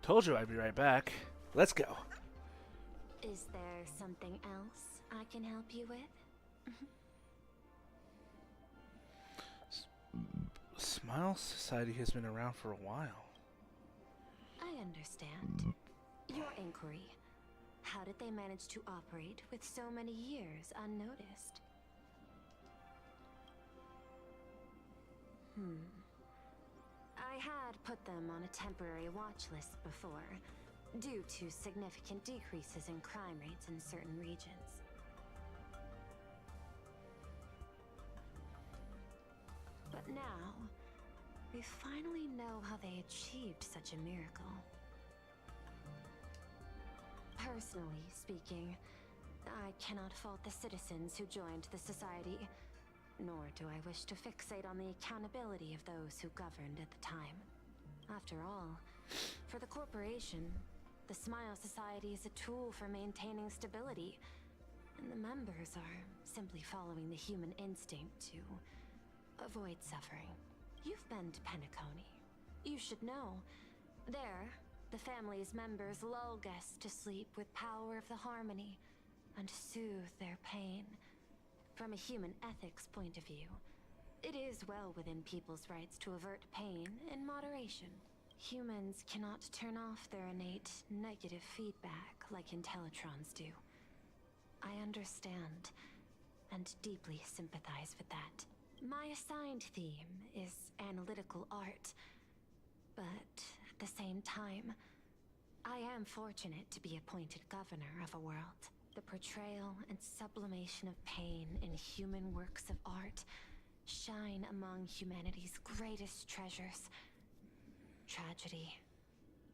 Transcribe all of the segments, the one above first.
Told you I'd be right back. Let's go. Is there something else I can help you with? Smile Society has been around for a while. I understand. Your inquiry. How did they manage to operate with so many years unnoticed? I had put them on a temporary watch list before, due to significant decreases in crime rates in certain regions. But now, we finally know how they achieved such a miracle. Personally speaking, I cannot fault the citizens who joined the society, nor do I wish to fixate on the accountability of those who governed at the time. After all, for the corporation, the Smile Society is a tool for maintaining stability, and the members are simply following the human instinct to avoid suffering. You've been to Penacony. You should know. There, the family's members lull guests to sleep with power of the harmony and soothe their pain. From a human ethics point of view, it is well within people's rights to avert pain in moderation. Humans cannot turn off their innate negative feedback like Intellitrons do. I understand and deeply sympathize with that. My assigned theme is analytical art, but at the same time, I am fortunate to be appointed governor of a world. The portrayal and sublimation of pain in human works of art shine among humanity's greatest treasures. Tragedy,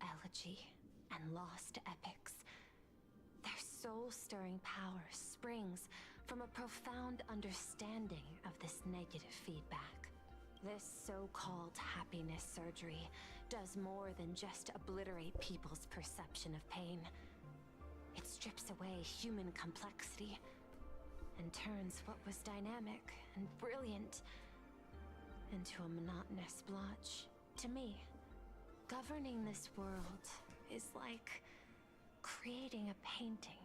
elegy, and lost epics. Their soul-stirring power springs from a profound understanding of this negative feedback. This so-called happiness surgery does more than just obliterate people's perception of pain. It strips away human complexity and turns what was dynamic and brilliant into a monotonous blotch. To me, governing this world is like creating a painting.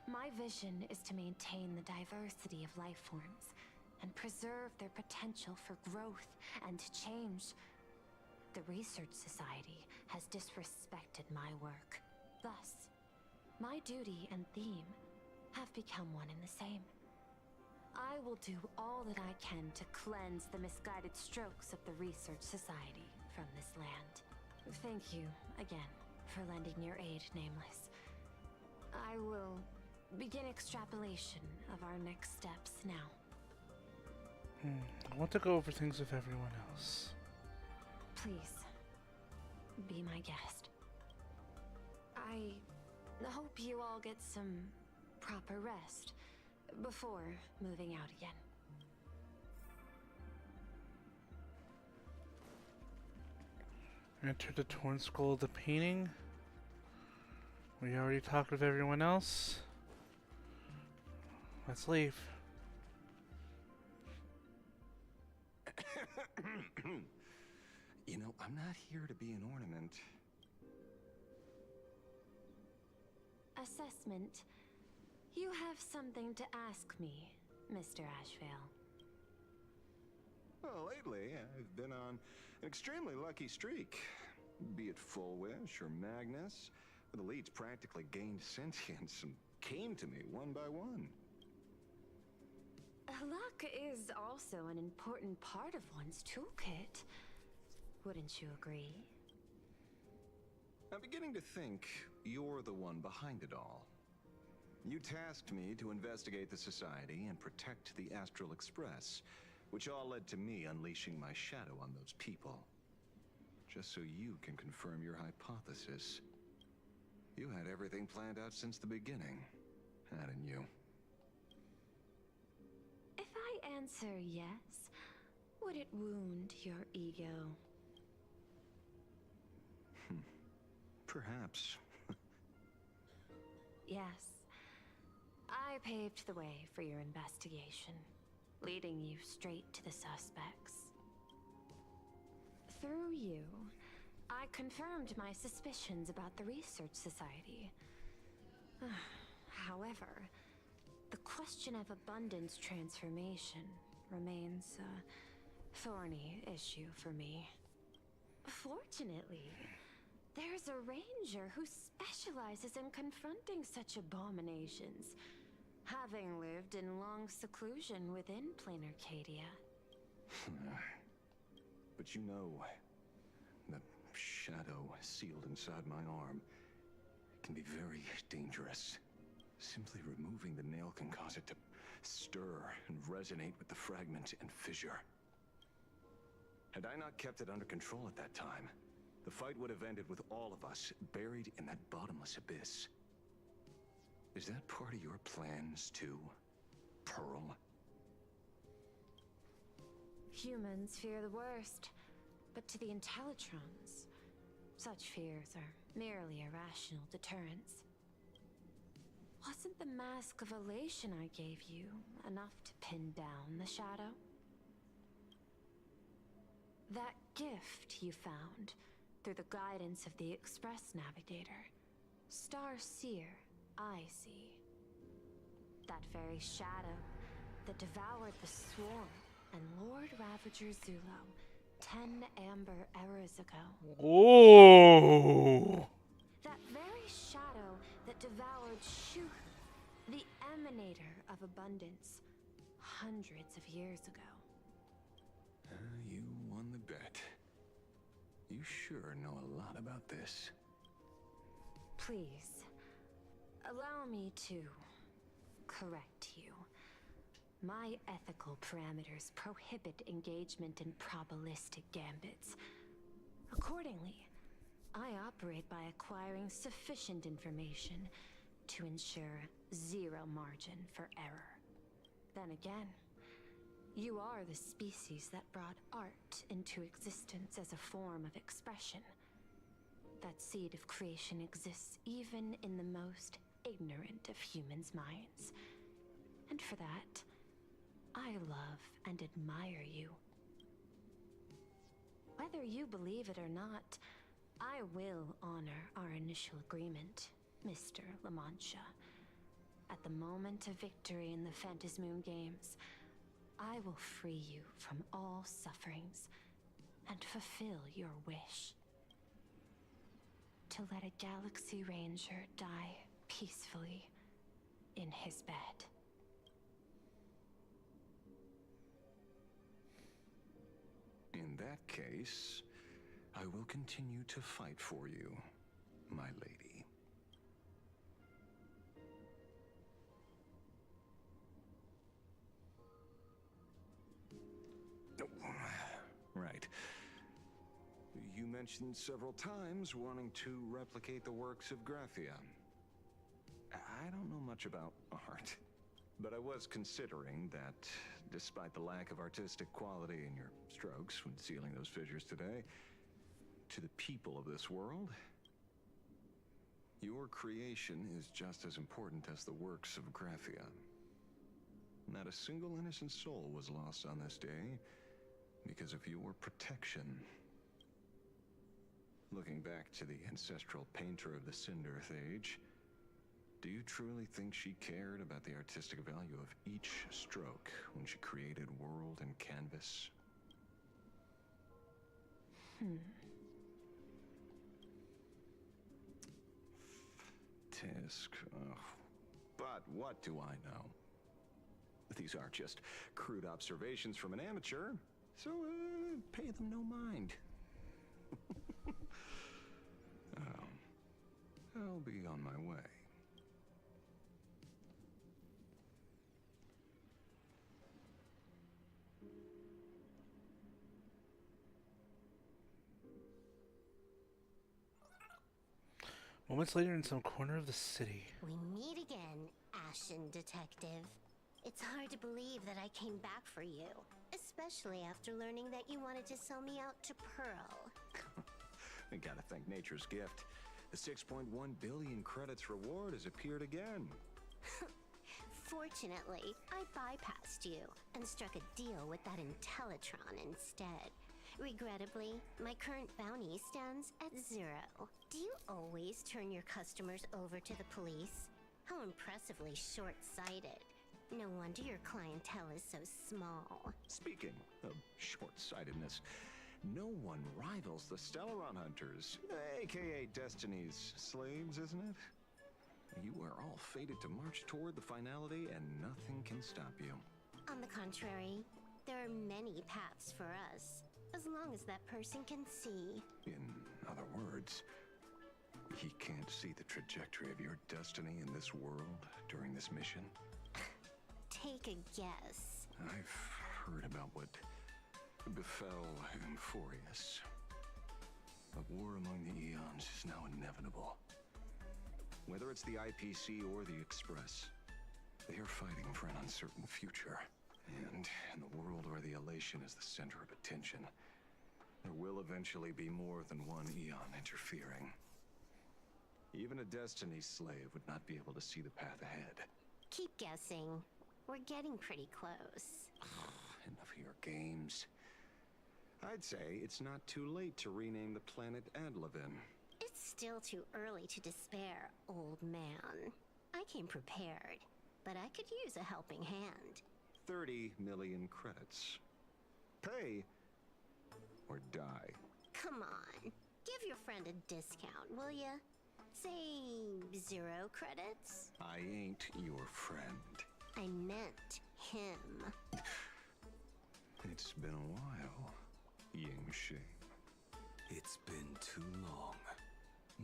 My vision is to maintain the diversity of life forms and preserve their potential for growth and change. The Research Society has disrespected my work. Thus, my duty and theme have become one and the same. I will do all that I can to cleanse the misguided strokes of the Research Society from this land. Thank you, again, for lending your aid, Nameless. I will begin extrapolation of our next steps now. I want to go over things with everyone else. Please, be my guest. I hope you all get some proper rest before moving out again. Enter the Torn Skull of the painting. We already talked with everyone else. Let's leave. You know, I'm not here to be an ornament. Assessment. You have something to ask me, Mr. Ashvale. Well, lately, I've been on an extremely lucky streak. Be it Full Wish or Magnus, the leads practically gained sentience and came to me one by one. Luck is also an important part of one's toolkit. Wouldn't you agree? I'm beginning to think you're the one behind it all. You tasked me to investigate the Society and protect the Astral Express, which all led to me unleashing my shadow on those people. Just so you can confirm your hypothesis. You had everything planned out since the beginning, hadn't you? If I answer yes, would it wound your ego? Perhaps. Yes. I paved the way for your investigation, leading you straight to the suspects. Through you, I I confirmed my suspicions about the Research Society. However, the question of abundance transformation remains a thorny issue for me. Fortunately, there's a ranger who specializes in confronting such abominations, having lived in long seclusion within plain Arcadia. But you know, the shadow sealed inside my arm can be very dangerous. Simply removing the nail can cause it to stir and resonate with the fragment and fissure. Had I not kept it under control at that time, the fight would have ended with all of us buried in that bottomless abyss. Is that part of your plans too, Pearl? Humans fear the worst, but to the Intellitrons, such fears are merely irrational deterrents. Wasn't the mask of elation I gave you enough to pin down the shadow? That gift you found through the guidance of the Express Navigator, Star Seer, I see. That very shadow that devoured the Swarm and Lord Ravager Zulo 10 amber eras ago. Oh! That very shadow that devoured Shuhu, the emanator of abundance, hundreds of years ago. You won the bet. You sure know a lot about this. Please, allow me to correct you. My ethical parameters prohibit engagement in probabilistic gambits. Accordingly, I operate by acquiring sufficient information to ensure zero margin for error. Then again, you are the species that brought art into existence as a form of expression. That seed of creation exists even in the most ignorant of humans' minds. And for that, I love and admire you. Whether you believe it or not, I will honor our initial agreement, Mr. La Mancha. At the moment of victory in the Phantasmoon Games, I will free you from all sufferings and fulfill your wish. To let a Galaxy Ranger die peacefully in his bed. In that case, I will continue to fight for you, my lady. Right. You mentioned several times wanting to replicate the works of Graphia. I don't know much about art, but I was considering that, despite the lack of artistic quality in your strokes when sealing those fissures today, to the people of this world, your creation is just as important as the works of Graphia. Not a single innocent soul was lost on this day because of your protection. Looking back to the ancestral painter of the Cinderth Age, do you truly think she cared about the artistic value of each stroke when she created world and canvas? Tisk. But what do I know? These are just crude observations from an amateur, so pay them no mind. I'll be on my way. Moments later in some corner of the city. We meet again, Ashen Detective. It's hard to believe that I came back for you, especially after learning that you wanted to sell me out to Pearl. I gotta thank nature's gift. The 6.1 billion credits reward has appeared again. Fortunately, I bypassed you and struck a deal with that Intellitron instead. Regrettably, my current bounty stands at 0. Do you always turn your customers over to the police? How impressively short-sighted. No wonder your clientele is so small. Speaking of short-sightedness, no one rivals the Stellaron Hunters, aka Destiny's slaves, isn't it? You are all fated to march toward the finality, and nothing can stop you. On the contrary, there are many paths for us, as long as that person can see. In other words, he can't see the trajectory of your destiny in this world during this mission? Take a guess. I've heard about what befell Euphorius. A war among the eons is now inevitable. Whether it's the IPC or the Express, they are fighting for an uncertain future. And in the world where the elation is the center of attention, there will eventually be more than one eon interfering. Even a Destiny slave would not be able to see the path ahead. Keep guessing. We're getting pretty close. Enough of your games. I'd say it's not too late to rename the planet Adlevin. It's still too early to despair, old man. I came prepared, but I could use a helping hand. 30 million credits. Pay or die. Come on, give your friend a discount, will ya? Say 0 credits? I ain't your friend. I meant him. It's been a while, Yingxi. It's been too long,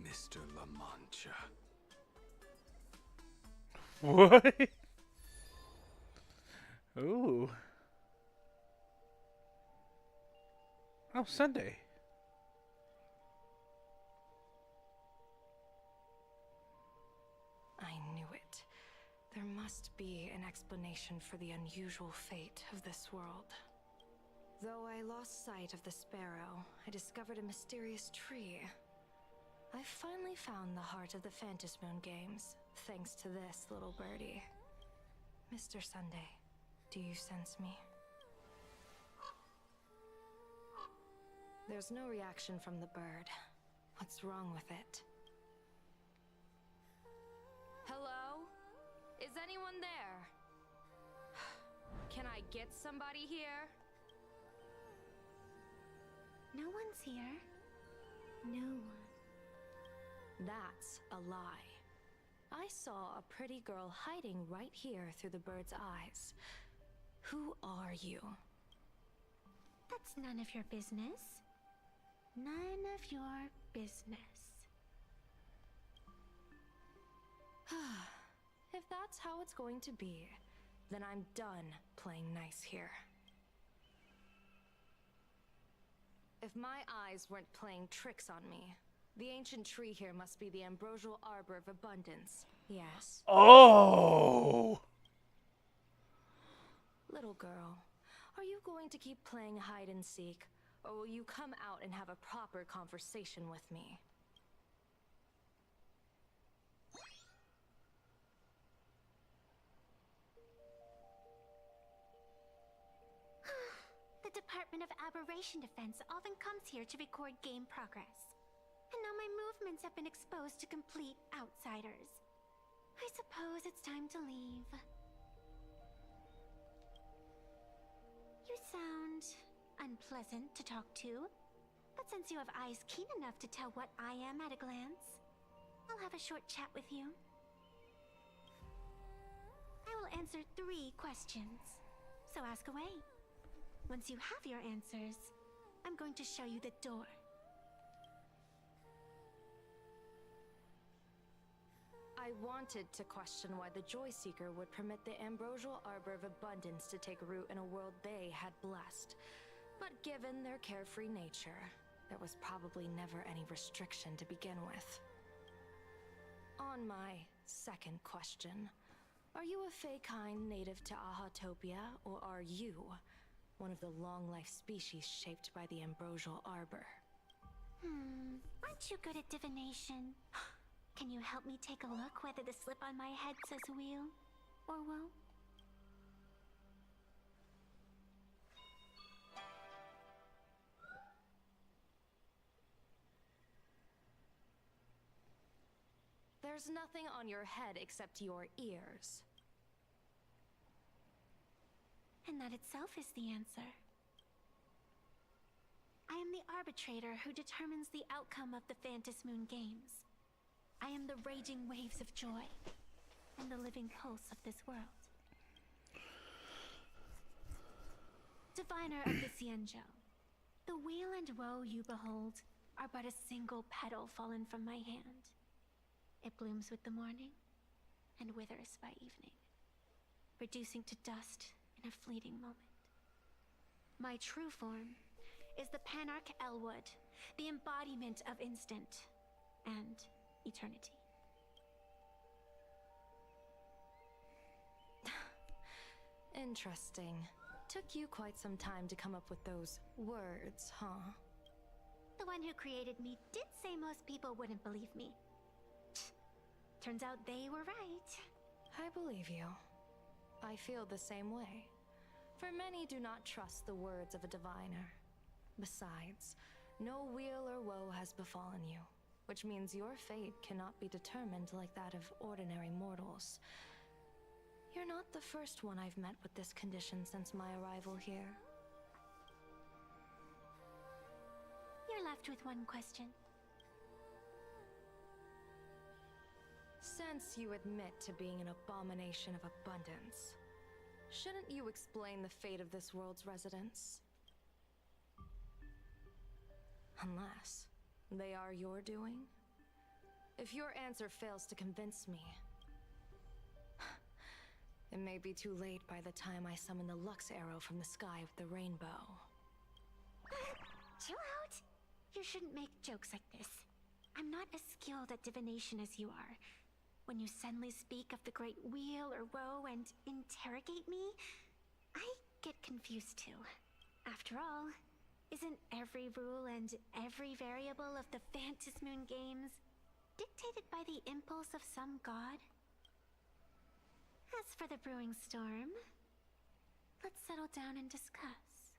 Mr. La Mancha. What? Ooh. Oh, Sunday. I knew it. There must be an explanation for the unusual fate of this world. Though I lost sight of the sparrow, I discovered a mysterious tree. I finally found the heart of the Phantasmoon games, thanks to this little birdie. Mr. Sunday, do you sense me? There's no reaction from the bird. What's wrong with it? Hello? Is anyone there? Can I get somebody here? No one's here. No one. That's a lie. I saw a pretty girl hiding right here through the bird's eyes. Who are you? That's none of your business. None of your business. If that's how it's going to be, then I'm done playing nice here. If my eyes weren't playing tricks on me, the ancient tree here must be the ambrosial arbor of abundance. Yes. Oh! Little girl, are you going to keep playing hide and seek, or will you come out and have a proper conversation with me? The Department of Aberration Defense often comes here to record game progress. And now my movements have been exposed to complete outsiders. I suppose it's time to leave. You sound unpleasant to talk to, but since you have eyes keen enough to tell what I am at a glance, I'll have a short chat with you. I will answer 3 questions, so ask away. Once you have your answers, I'm going to show you the door. I wanted to question why the Joy Seeker would permit the ambrosial arbor of abundance to take root in a world they had blessed. But given their carefree nature, there was probably never any restriction to begin with. On my second question, are you a Fey-kind native to Ahatopia, or are you one of the long-life species shaped by the ambrosial arbor? Aren't you good at divination? Can you help me take a look whether the slip on my head says wheel or woe? There's nothing on your head except your ears. And that itself is the answer. I am the arbitrator who determines the outcome of the Phantasmoon Games. I am the raging waves of joy and the living pulse of this world. Diviner of the Xianzhou, the weal and woe you behold are but a single petal fallen from my hand. It blooms with the morning and withers by evening, reducing to dust in a fleeting moment. My true form is the Panarch Elwood, the embodiment of instant and eternity. Interesting. Took you quite some time to come up with those words, huh? The one who created me did say most people wouldn't believe me. Turns out they were right. I believe you. I feel the same way. For many do not trust the words of a diviner. Besides, no weal or woe has befallen you, which means your fate cannot be determined like that of ordinary mortals. You're not the first one I've met with this condition since my arrival here. You're left with one question. Since you admit to being an abomination of abundance, shouldn't you explain the fate of this world's residents? Unless they are your doing? If your answer fails to convince me, it may be too late by the time I summon the Lux Arrow from the sky with the rainbow. Chill out! You shouldn't make jokes like this. I'm not as skilled at divination as you are. When you suddenly speak of the great weal or woe and interrogate me, I get confused too. After all, isn't every rule and every variable of the Phantasmoon Games dictated by the impulse of some god? As for the brewing storm, let's settle down and discuss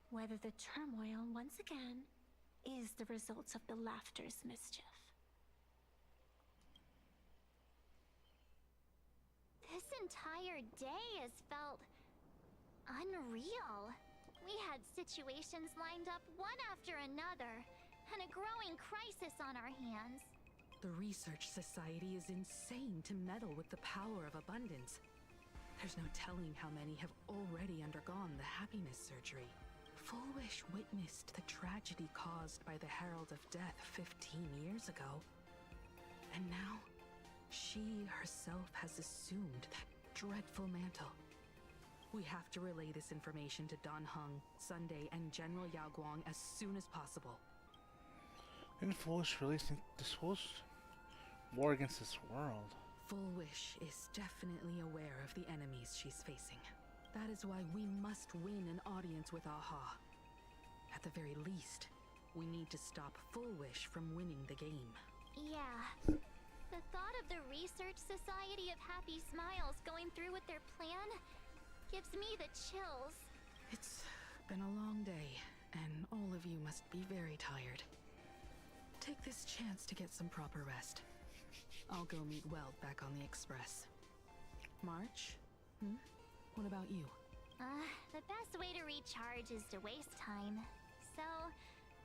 whether the turmoil once again is the result of the laughter's mischief. This entire day has felt unreal. We had situations lined up one after another, and a growing crisis on our hands. The Research Society is insane to meddle with the power of abundance. There's no telling how many have already undergone the happiness surgery. Fullwish witnessed the tragedy caused by the Herald of Death 15 years ago. And now, she herself has assumed that dreadful mantle. We have to relay this information to Dan Heng, Sunday, and General Yao Guang as soon as possible. Didn't Foolish really think this was war against this world? Fullwish is definitely aware of the enemies she's facing. That is why we must win an audience with Aha. At the very least, we need to stop Fullwish from winning the game. Yeah. The thought of the Research Society of Happy Smiles going through with their plan gives me the chills. It's been a long day, and all of you must be very tired. Take this chance to get some proper rest. I'll go meet Weld back on the Express. March? What about you? The best way to recharge is to waste time. So,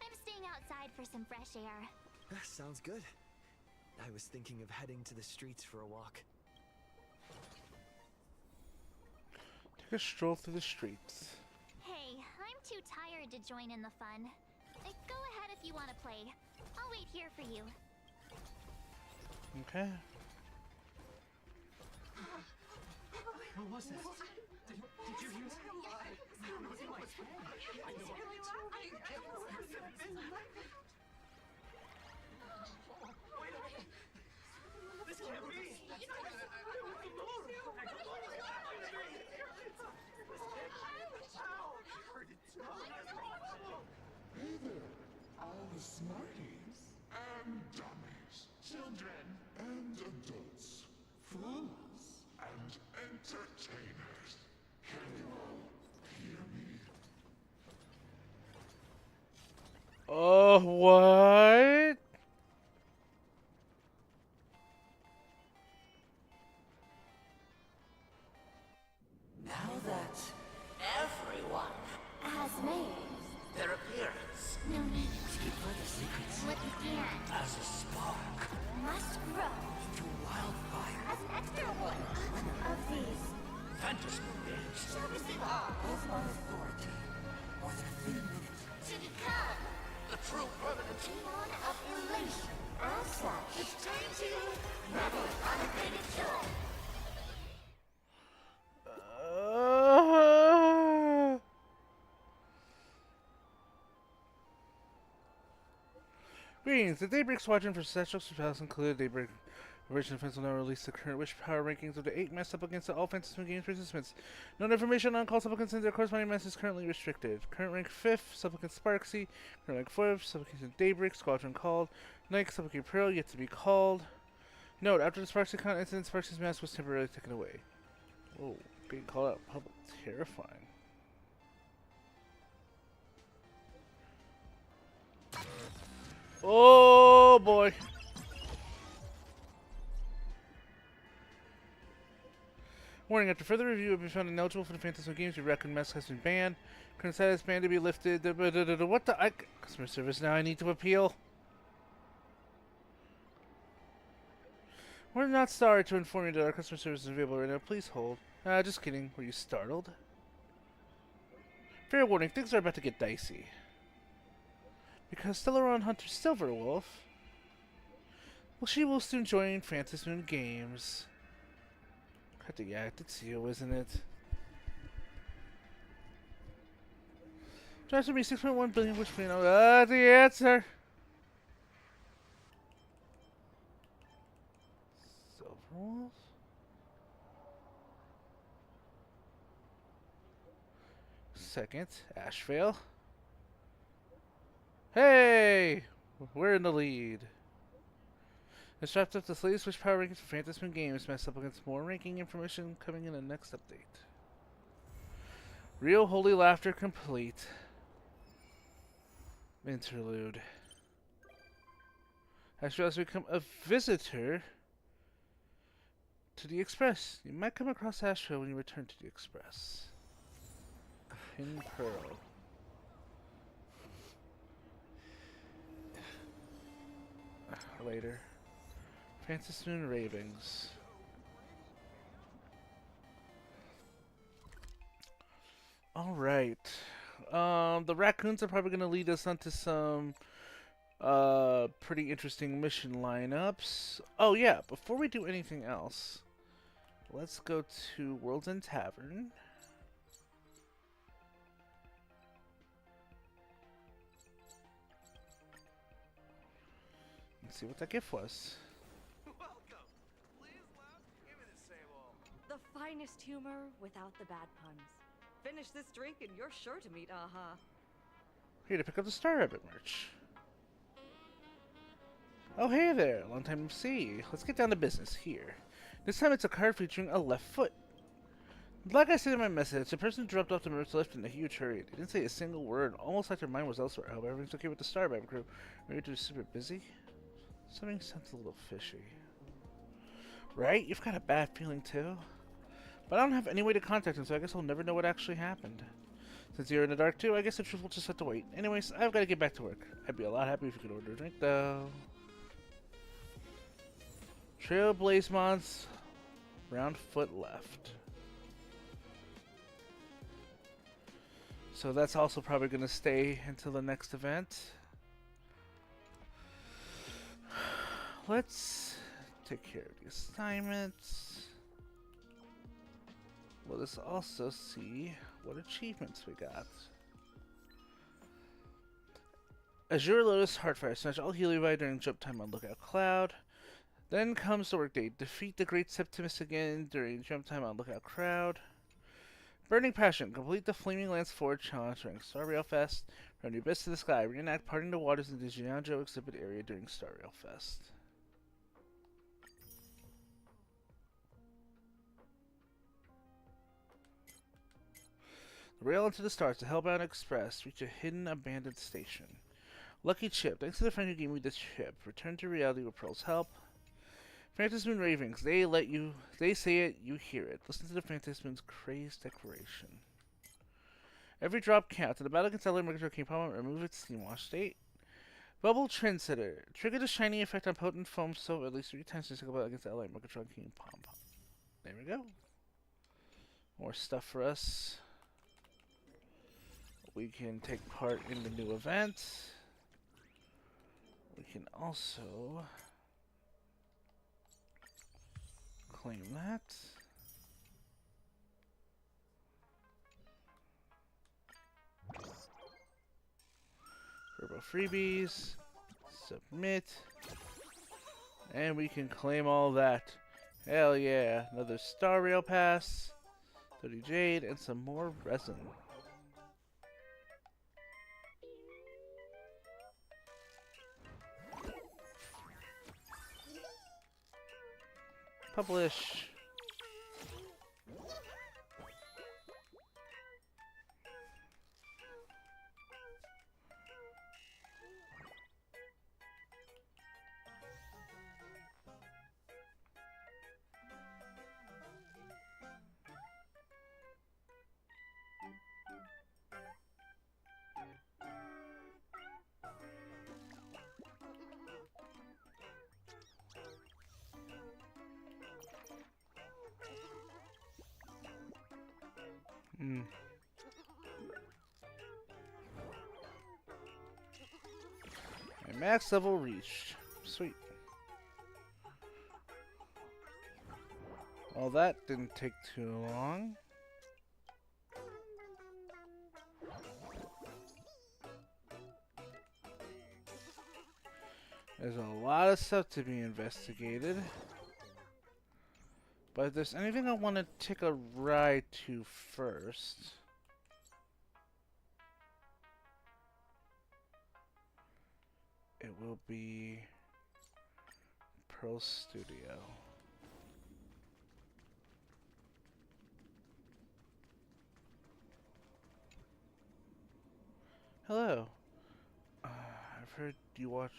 I'm staying outside for some fresh air. Sounds good. I was thinking of heading to the streets for a walk. Take a stroll through the streets. Hey, I'm too tired to join in the fun. Go ahead if you want to play. I'll wait here for you. Okay. What was that? Did you hear that? I don't know what's in my head. I know. This can't be. Hey there, all the smarties and dummies, children and adults, fools and entertainers. Can you all hear me? Oh, what? as a spark Must grow into wildfire. as an extra one of these. Fantasy games Shall receive all Of my authority, within minutes. to become the true permanent. Eon of elation. As such, it's time to revel in unabated joy. Greetings. The Daybreak Squadron for Celestial Surpass included Daybreak Original Fans will now release the current Wish Power rankings of the 8 matched up against the all Fantasy Games participants. Known information on call supplicants and their corresponding matches is currently restricted. Current rank 5th, Supplicant Sparksy. Current rank 4th, Supplicant Daybreak, Squadron called. Ninth, Supplicant Pearl, yet to be called. Note, after the Sparksy Con incident, Sparksy's mask was temporarily taken away. Whoa, being called out in public. Terrifying. Oh boy. Warning, after further review, have been found ineligible for the Phantasm Games. Your record mask has been banned. Current status banned to be lifted. What the? Customer service now. I need to appeal. We're not sorry to inform you that our customer service is available right now. Please hold. Just kidding. Were you startled? Fair warning, things are about to get dicey. Because Stellaron Hunter Silverwolf, well, she will soon join Phantasm Games. Cut the act, it's you, isn't it? Drives to be 6.1 billion, which we know. The answer! Silverwolf? Second, Ashvale. Hey! We're in the lead. It's wrapped up the latest Wish Power rankings for Phantasm Games, messed up against more ranking information coming in the next update. Real Holy Laughter complete. Interlude. Ashvale has become a visitor to the Express. You might come across Ashvale when you return to the Express. Pin Pearl. Later. Phantasm Ravings. Alright. The raccoons are probably going to lead us onto some pretty interesting mission lineups. Oh yeah, before we do anything else, let's go to World's End Tavern. Let's see what that gift was. Welcome. Please, love, give me the same old. The finest humor without the bad puns. Finish this drink and you're sure to meet Aha. Here to pick up the Star Rabbit merch. Oh hey there, long time no see. Let's get down to business here. This time it's a card featuring a left foot. Like I said in my message, the person dropped off the merch left in a huge hurry. They didn't say a single word, almost like their mind was elsewhere. However, everything's okay with the Star Rabbit crew. Maybe they're super busy? Something sounds a little fishy. Right? You've got a bad feeling too? But I don't have any way to contact him, so I guess I'll never know what actually happened. Since you're in the dark too, I guess the truth will just have to wait. Anyways, I've got to get back to work. I'd be a lot happier if you could order a drink though. Trailblazemon's round foot left. So that's also probably going to stay until the next event. Let's take care of the assignments. Let us also see what achievements we got. Azure Lotus Heartfire. Smash all Helios during jump time on Lookout Cloud. Then comes the workday. Defeat the Great Septimus again during jump time on Lookout Cloud. Burning Passion. Complete the Flaming Lance Forward challenge during Star Rail Fest. From the abyss to the sky. Reenact Parting the Waters in the Jianzhou exhibit area during Star Rail Fest. Rail into the stars. The Hellbound Express. Reach a hidden abandoned station. Lucky Chip. Thanks to the friend who gave me this chip. Return to reality with Pearl's help. Phantasm Ravings. They say it, you hear it. Listen to the Phantasm's crazed declaration. Every drop counts. In the battle against Ellen Mercury King Palmer, remove its steam wash state. Bubble Trendsetter. Trigger the shiny effect on potent foam so at least 3 times to cycle against the ally Mocatron King Pom Pom. There we go. More stuff for us. We can take part in the new event. We can also claim that. Turbo freebies. Submit. And we can claim all that. Hell yeah. Another Star Rail Pass. 30 Jade and some more resin. Publish. My max level reached. Sweet. Well, that didn't take too long. There's a lot of stuff to be investigated. But if there's anything I want to take a ride to first, it will be Pearl Studio. Hello. I've heard you watch.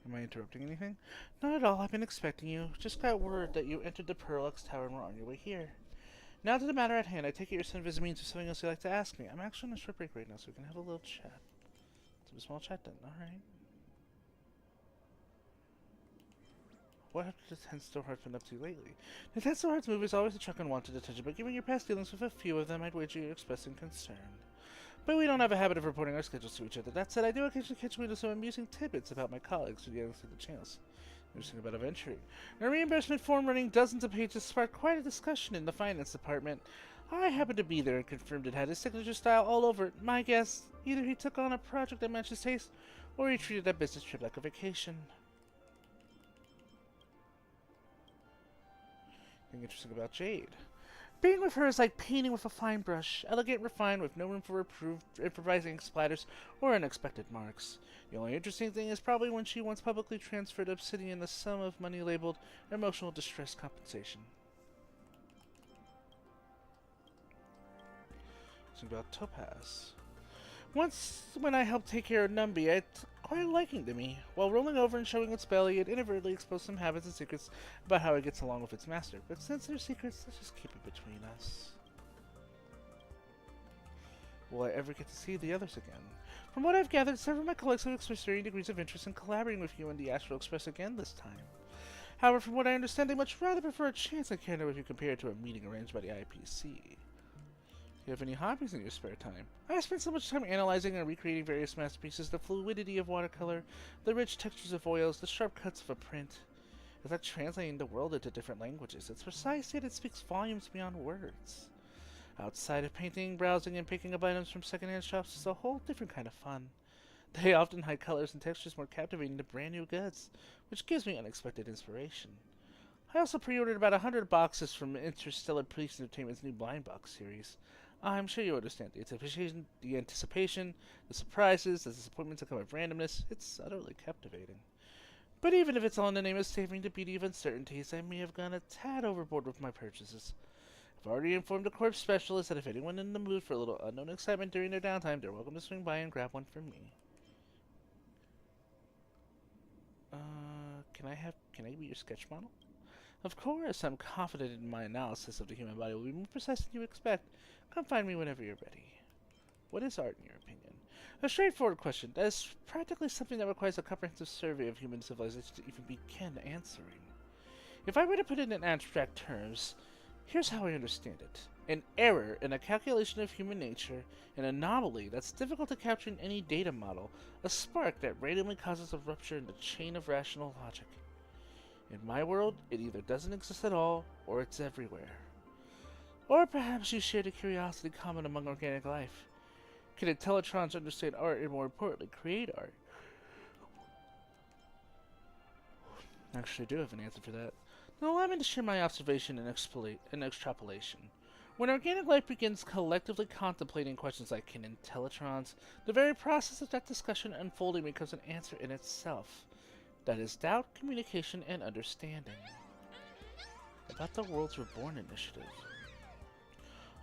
Am I interrupting anything? Not at all. I've been expecting you. Just got word that you entered the Parallax Tower and were on your way here. Now to the matter at hand. I take it your son visits means there's something else you'd like to ask me. I'm actually on a short break right now, so we can have a little chat. Let's have a small chat then. Alright. What have the 10 Stone Hearts been up to lately? The 10 Stone Hearts movie is always attract unwanted attention, but given your past dealings with a few of them, I'd wager you're expressing concern. But we don't have a habit of reporting our schedules to each other. That said, I do occasionally catch wind of some amusing tidbits about my colleagues who yell through the channels. Interesting about adventuring. A reimbursement form running dozens of pages sparked quite a discussion in the finance department. I happened to be there and confirmed it had his signature style all over it. My guess, either he took on a project that matched his taste, or he treated that business trip like a vacation. Something interesting about Jade. Being with her is like painting with a fine brush, elegant, refined, with no room for improvising splatters or unexpected marks. The only interesting thing is probably when she once publicly transferred Obsidian a sum of money labeled emotional distress compensation. Something about Topaz. Once, when I helped take care of Numby, it took quite a liking to me. While rolling over and showing its belly, it inadvertently exposed some habits and secrets about how it gets along with its master. But since they're secrets, let's just keep it between us. Will I ever get to see the others again? From what I've gathered, several of my colleagues have expressed varying degrees of interest in collaborating with you and the Astral Express again this time. However, from what I understand, they much rather prefer a chance encounter with you compared to a meeting arranged by the IPC. Do you have any hobbies in your spare time? I spent so much time analyzing and recreating various masterpieces, the fluidity of watercolor, the rich textures of oils, the sharp cuts of a print. It's like translating the world into different languages. It's precise, yet it speaks volumes beyond words. Outside of painting, browsing, and picking up items from secondhand shops is a whole different kind of fun. They often hide colors and textures more captivating than brand new goods, which gives me unexpected inspiration. I also pre-ordered about 100 boxes from Interstellar Police Entertainment's new Blind Box series. I'm sure you understand the anticipation, the surprises, the disappointments that come with randomness. It's utterly captivating. But even if it's all in the name of saving the beauty of uncertainties, I may have gone a tad overboard with my purchases. I've already informed the corpse specialist that if anyone in the mood for a little unknown excitement during their downtime, they're welcome to swing by and grab one from me. Can I be your sketch model? Of course, I'm confident in my analysis of the human body will be more precise than you expect. Come find me whenever you're ready. What is art, in your opinion? A straightforward question. That is practically something that requires a comprehensive survey of human civilization to even begin answering. If I were to put it in abstract terms, here's how I understand it. An error in a calculation of human nature, an anomaly that's difficult to capture in any data model, a spark that randomly causes a rupture in the chain of rational logic. In my world, it either doesn't exist at all, or it's everywhere. Or perhaps you share the curiosity common among organic life. Can intellitrons understand art and, more importantly, create art? I actually do have an answer for that. Now allow me to share my observation and extrapolation. When organic life begins collectively contemplating questions like can intellitrons, the very process of that discussion unfolding becomes an answer in itself. That is doubt, communication, and understanding. About the Worlds Reborn initiative.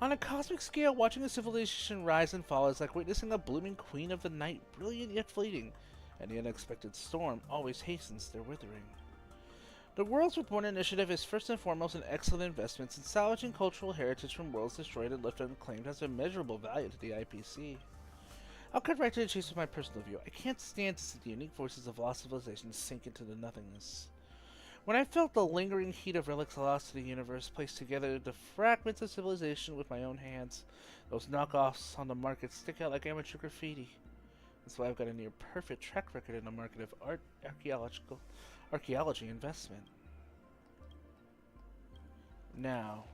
On a cosmic scale, watching a civilization rise and fall is like witnessing a blooming queen of the night, brilliant yet fleeting, and the unexpected storm always hastens their withering. The Worlds Reborn initiative is first and foremost an excellent investment since salvaging cultural heritage from worlds destroyed and left unclaimed has immeasurable value to the IPC. I'll cut right to the chase with my personal view. I can't stand to see the unique voices of lost civilizations sink into the nothingness. When I felt the lingering heat of relics lost to the universe placed together the fragments of civilization with my own hands, those knockoffs on the market stick out like amateur graffiti. That's why I've got a near perfect track record in the market of archaeology investment. Now,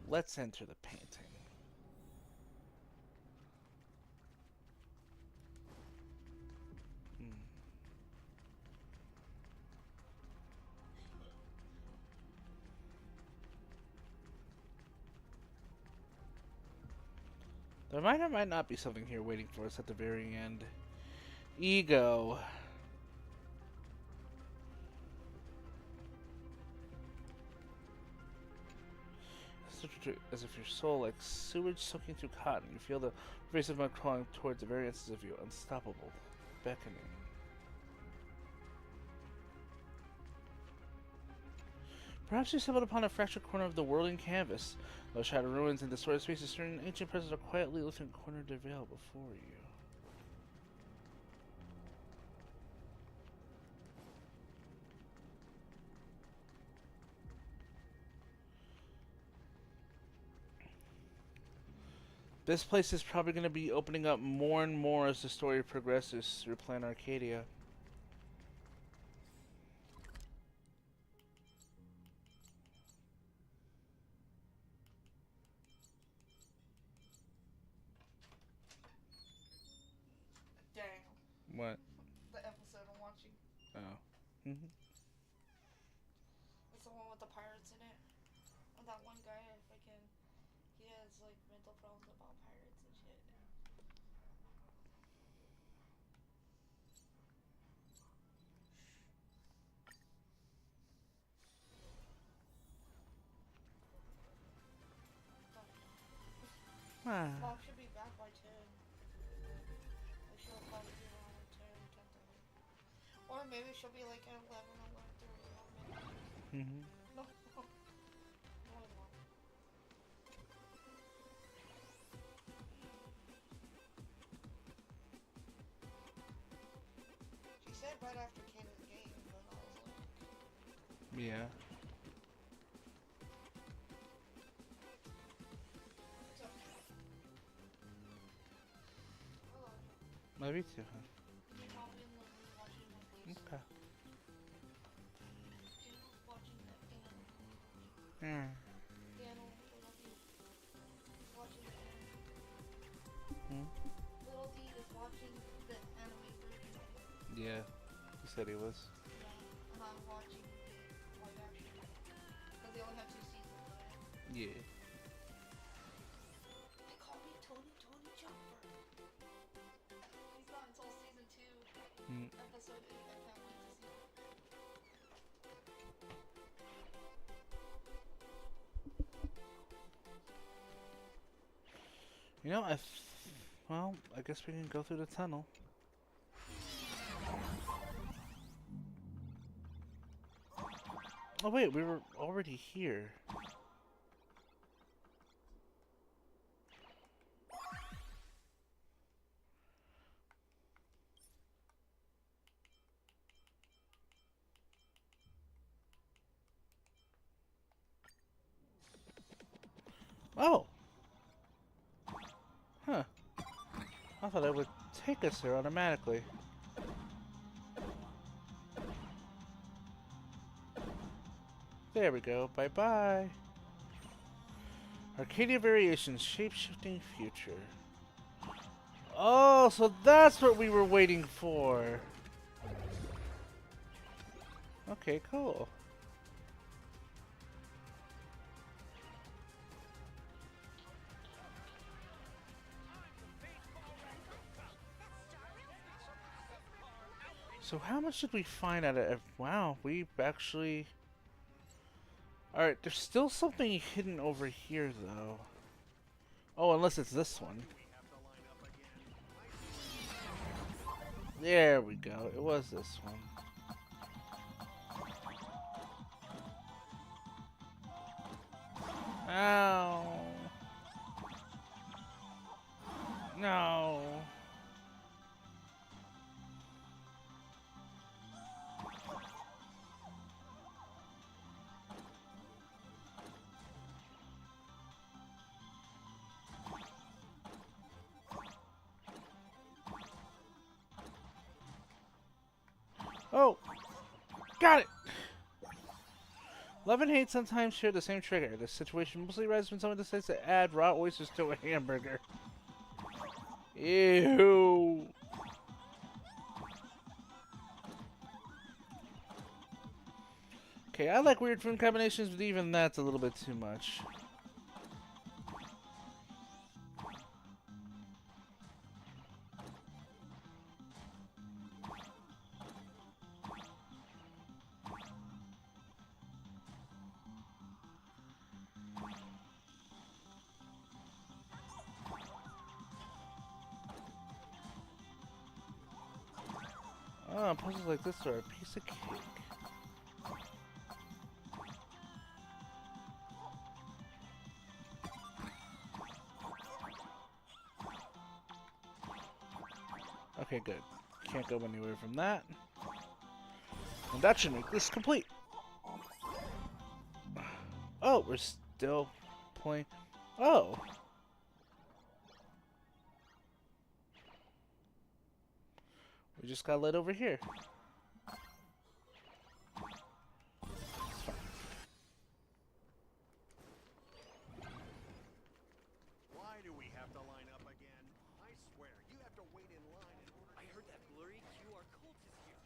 let's enter the painting. There might or might not be something here waiting for us at the very end. Ego. As if your soul, like sewage soaking through cotton, you feel the pervasive mud crawling towards the very essence of you, unstoppable, beckoning. Perhaps you stumbled upon a fractured corner of the whirling canvas. Those shattered ruins and distorted spaces stirring an ancient presence are quietly lifting a corner of their veil before you. This place is probably going to be opening up more and more as the story progresses through Plan Arcadia. Dang. What? The episode I'm watching. Oh. It's the one with the pirates in it. And that one guy, he has like mental problems about pirates and shit. Mom should be back by 10. Like she'll probably be around like 10, 10:30. Or maybe she'll be like at 11, 11:30. No. She said right after Canada's game, but I was like... Yeah. Love you too, huh? Okay. Yeah. Little D is watching the anime version of it. Yeah. He said he was. Yeah. And I'm watching the live action. Because they only have 2 seasons, right? Yeah. They call me Tony Jumper. He's not until season 2, episode 8. I can't wait to see it. You know, well, I guess we can go through the tunnel. Oh wait, we were already here. thought it would take us there automatically. There we go. Bye-bye. Arcadia Variations, shape-shifting future. Oh, so that's what we were waiting for. Okay, cool. So how much did we find out of... Wow, we actually... Alright, there's still something hidden over here, though. Oh, unless it's this one. There we go. It was this one. Ow. No. Oh! Got it! Love and hate sometimes share the same trigger. This situation mostly arises when someone decides to add raw oysters to a hamburger. Ew! Okay, I like weird food combinations, but even that's a little bit too much. Oh, puzzles like this are a piece of cake. Okay, good. Can't go anywhere from that. And that should make this complete. Oh, we're still playing. Oh. We just got lit over here. Why do we have to line up again? I swear, you have to wait in line in order. I heard that blurry QR code is here.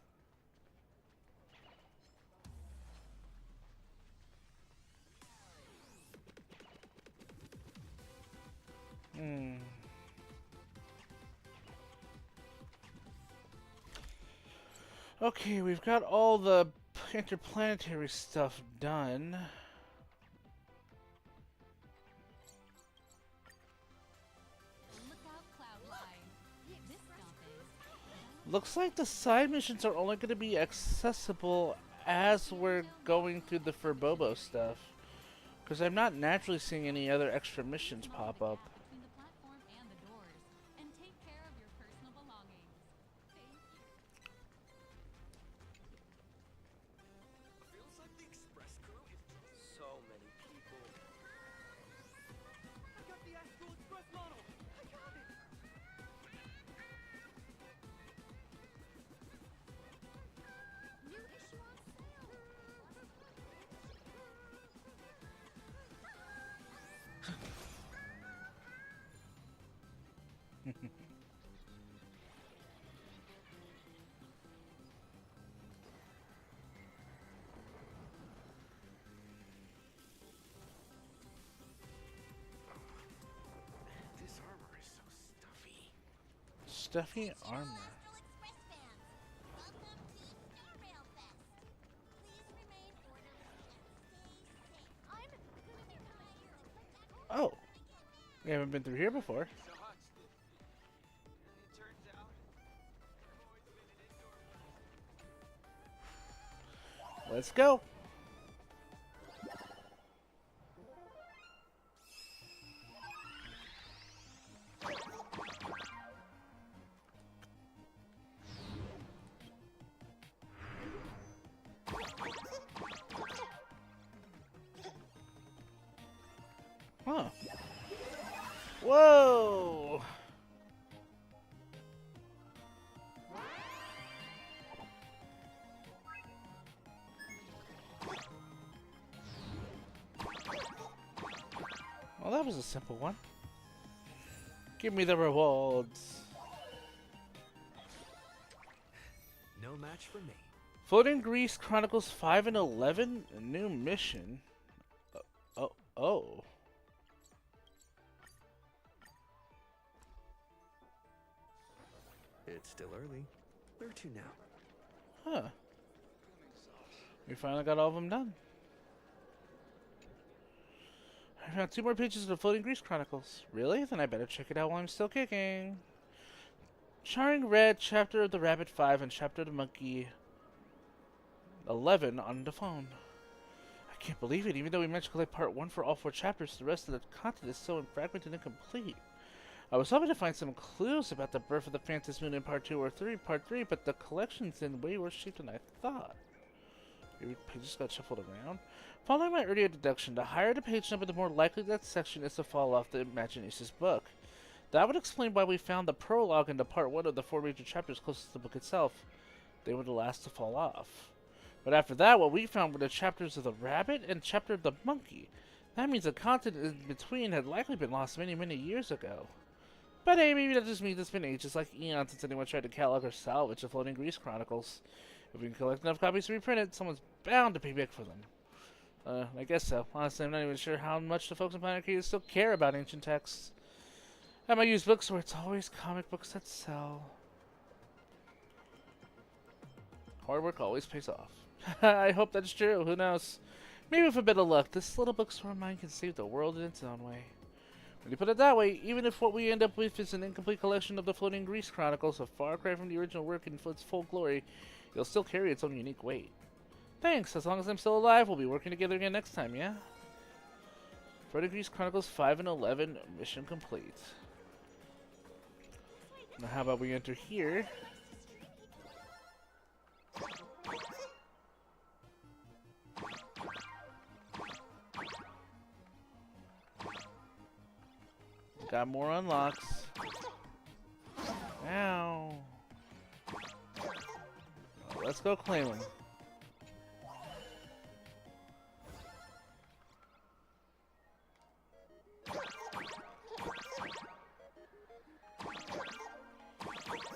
Okay, we've got all the interplanetary stuff done. Looks like the side missions are only going to be accessible as we're going through the Furbobo stuff. Because I'm not naturally seeing any other extra missions pop up. This armor is so stuffy. Stuffy armor. Oh, we haven't been through here before. Let's go. Huh. Whoa! that was a simple one. Give me the rewards. No match for me. Floating Grease Chronicles 5 and 11? A new mission. Oh. It's still early. Where to now? Huh. We finally got all of them done. I found 2 more pages of the Floating Grease Chronicles. Really? Then I better check it out while I'm still kicking. Charring Red, Chapter of the Rabbit 5, and Chapter of the Monkey 11 on the phone. I can't believe it. Even though we managed to collect part 1 for all 4 chapters, the rest of the content is so fragmented and incomplete. I was hoping to find some clues about the birth of the Phantom Moon in part 2 or part 3, but the collection's in way worse shape than I thought. Maybe pages got shuffled around. Following my earlier deduction, the higher the page number, the more likely that section is to fall off the Imagination's book. That would explain why we found the prologue in the part 1 of the 4 major chapters closest to the book itself. They were the last to fall off. But after that, what we found were the chapters of the rabbit and chapter of the monkey. That means the content in between had likely been lost many, many years ago. But hey, maybe that just means it's been ages, like eons since anyone tried to catalog or salvage the Floating Grease Chronicles. If we can collect enough copies to reprint it, someone's bound to pay big for them. I guess so. Honestly, I'm not even sure how much the folks in Planet Arcade still care about ancient texts. At my used bookstore, it's always comic books that sell. Hard work always pays off. I hope that's true. Who knows? Maybe with a bit of luck, this little bookstore of mine can save the world in its own way. When you put it that way, even if what we end up with is an incomplete collection of the Floating Grease Chronicles, a far cry from the original work in its full glory, it'll still carry its own unique weight. Thanks. As long as I'm still alive, we'll be working together again next time, yeah? Floating Grease Chronicles 5 and 11, mission complete. Now how about we enter here? Got more unlocks. Ow. Let's go claim them.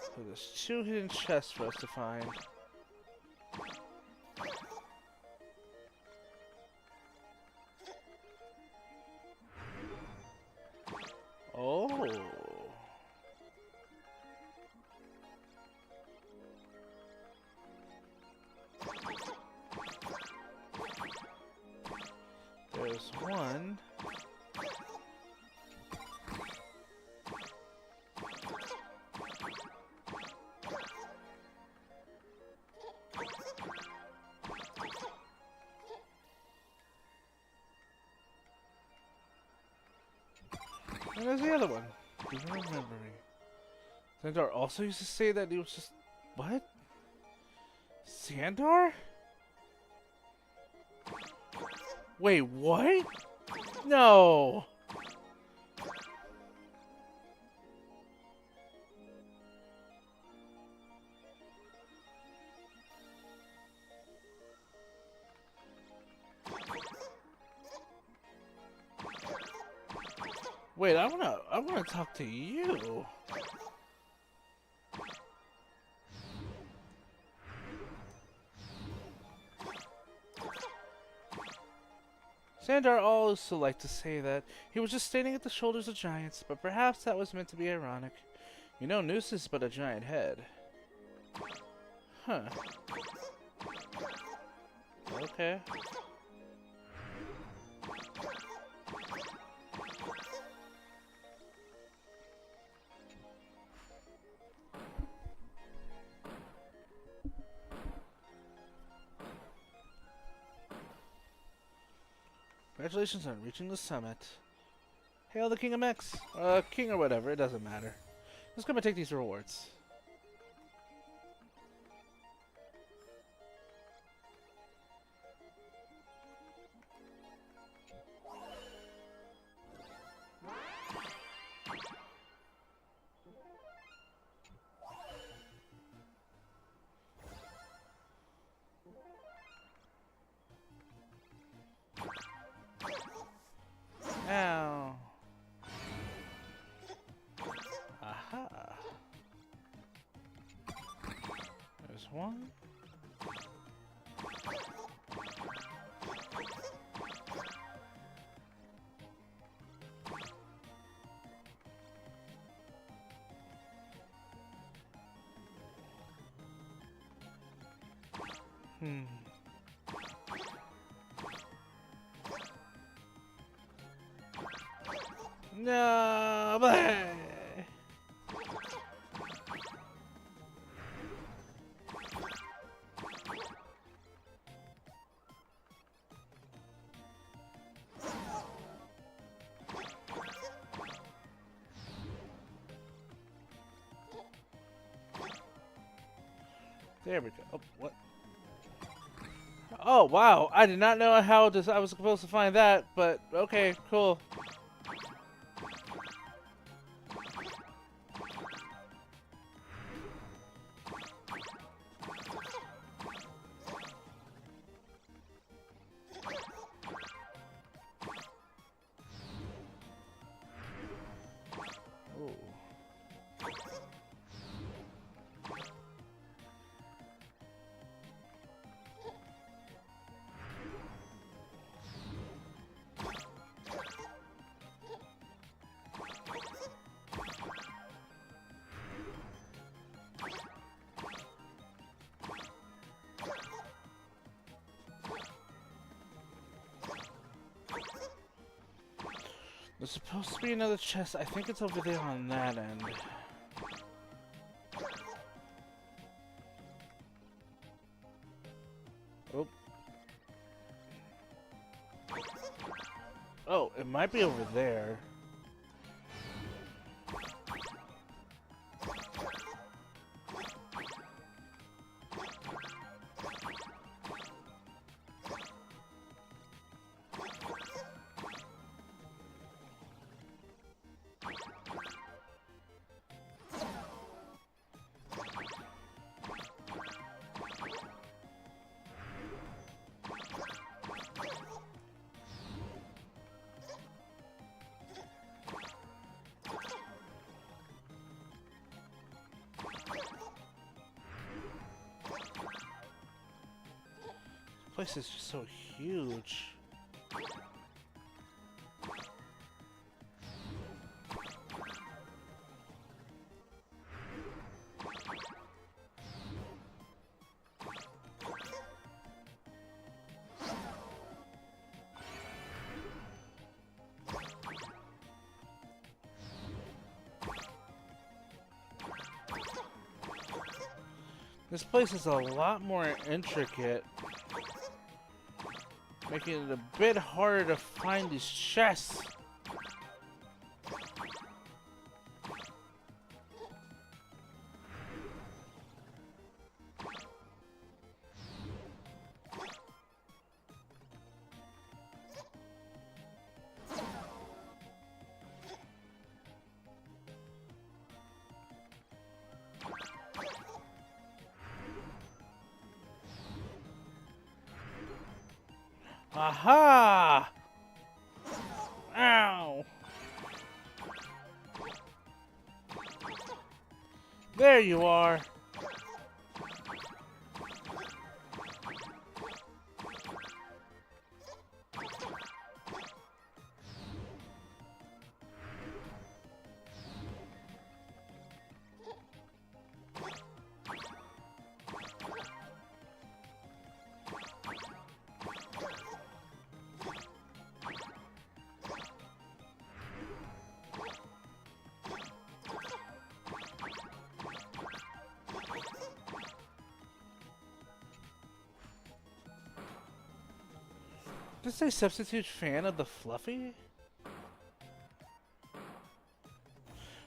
So there's 2 hidden chests for us to find. Oh. There's one. And there's the other one. Even remembering. Sandar also used to say that he was just... What? Sandar? Wait, what? No! Wait, I wanna talk to you. Sandar also liked to say that he was just standing at the shoulders of giants, but perhaps that was meant to be ironic. You know, Noose is but a giant head. Huh. Okay. Congratulations on reaching the summit. Hail the King of Mechs. King or whatever, it doesn't matter. Just come and take these rewards. Ow. one. No, bleh. There we go. Oh, what? Oh, wow. I did not know how I was supposed to find that, but okay, cool. Ooh. There's supposed to be another chest. I think it's over there on that end. Oh. Oh, it might be over there. This place is just so huge. This place is a lot more intricate, making it a bit harder to find these chests. Aha! Ow! There you are. Did it say substitute fan of the Fluffy?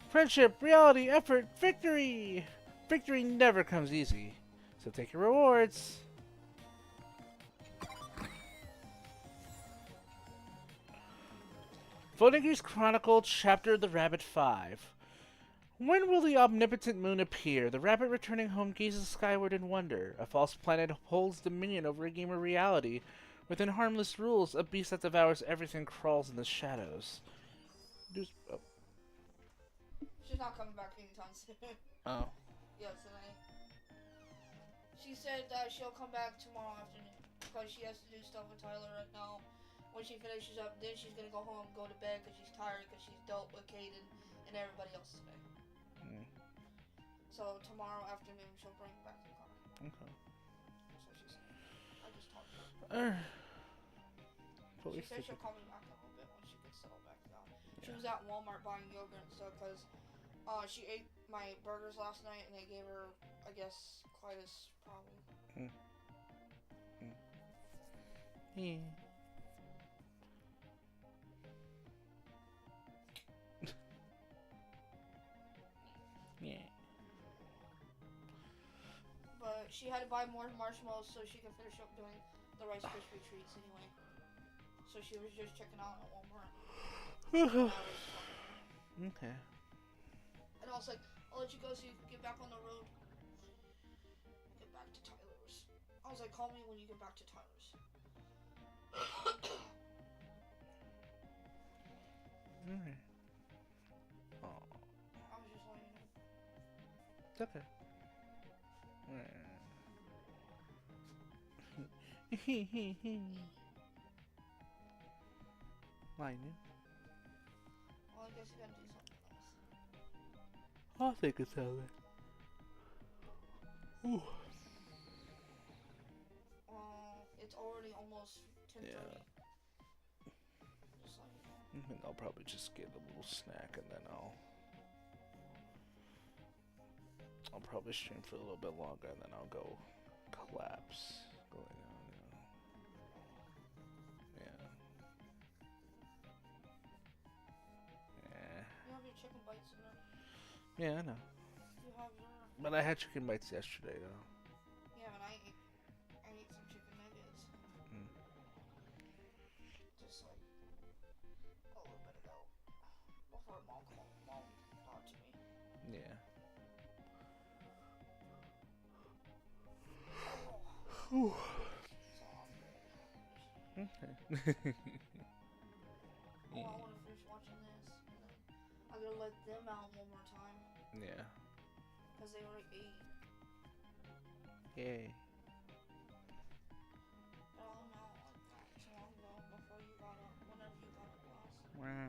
Friendship, reality, effort, victory! Victory never comes easy, so take your rewards. Vonagi's Chronicle, Chapter The Rabbit 5. When will the omnipotent moon appear? The rabbit returning home gazes skyward in wonder. A false planet holds dominion over a game of reality. Within harmless rules, a beast that devours everything crawls in the shadows. Oh. She's not coming back anytime soon. Oh. Yeah, tonight. She said that she'll come back tomorrow afternoon because she has to do stuff with Tyler right now. When she finishes up, then she's gonna go home and go to bed because she's tired because she's dealt with Caden and everybody else today. So tomorrow afternoon she'll bring back the car. Okay. That's what she said. I just talked to her. She said she'll call me back in a little bit when she gets settled back down. Yeah. She was at Walmart buying yogurt and stuff because she ate my burgers last night and it gave her, I guess, colitis problem. Yeah. Yeah. But she had to buy more marshmallows so she could finish up doing the Rice Krispie treats anyway. So she was just checking out at Walmart. Okay. And I was like, I'll let you go so you can get back on the road. Get back to Tyler's. I was like, call me when you get back to Tyler's. Alright. Oh. I was just letting you know. It's okay. Why new? Well, I guess you gotta do something else. I'll think it's over. Ooh. It's already almost 10:30. Yeah. Just like, I think I'll probably just get a little snack and then I'll probably stream for a little bit longer and then I'll go collapse. Go lay down, Yeah. you have your chicken bites in there. Yeah, I know. You have your... But I had chicken bites yesterday though. Yeah, and I ate some chicken nuggets. Just like a little bit ago. Before mom talked to me. Yeah. Ooh. Okay. I want to finish watching this, and then I'm gonna let them out one more time. Yeah. Because they already ate. Yay. But I'm out like not too long ago before you got up, whenever you got up last. Wow.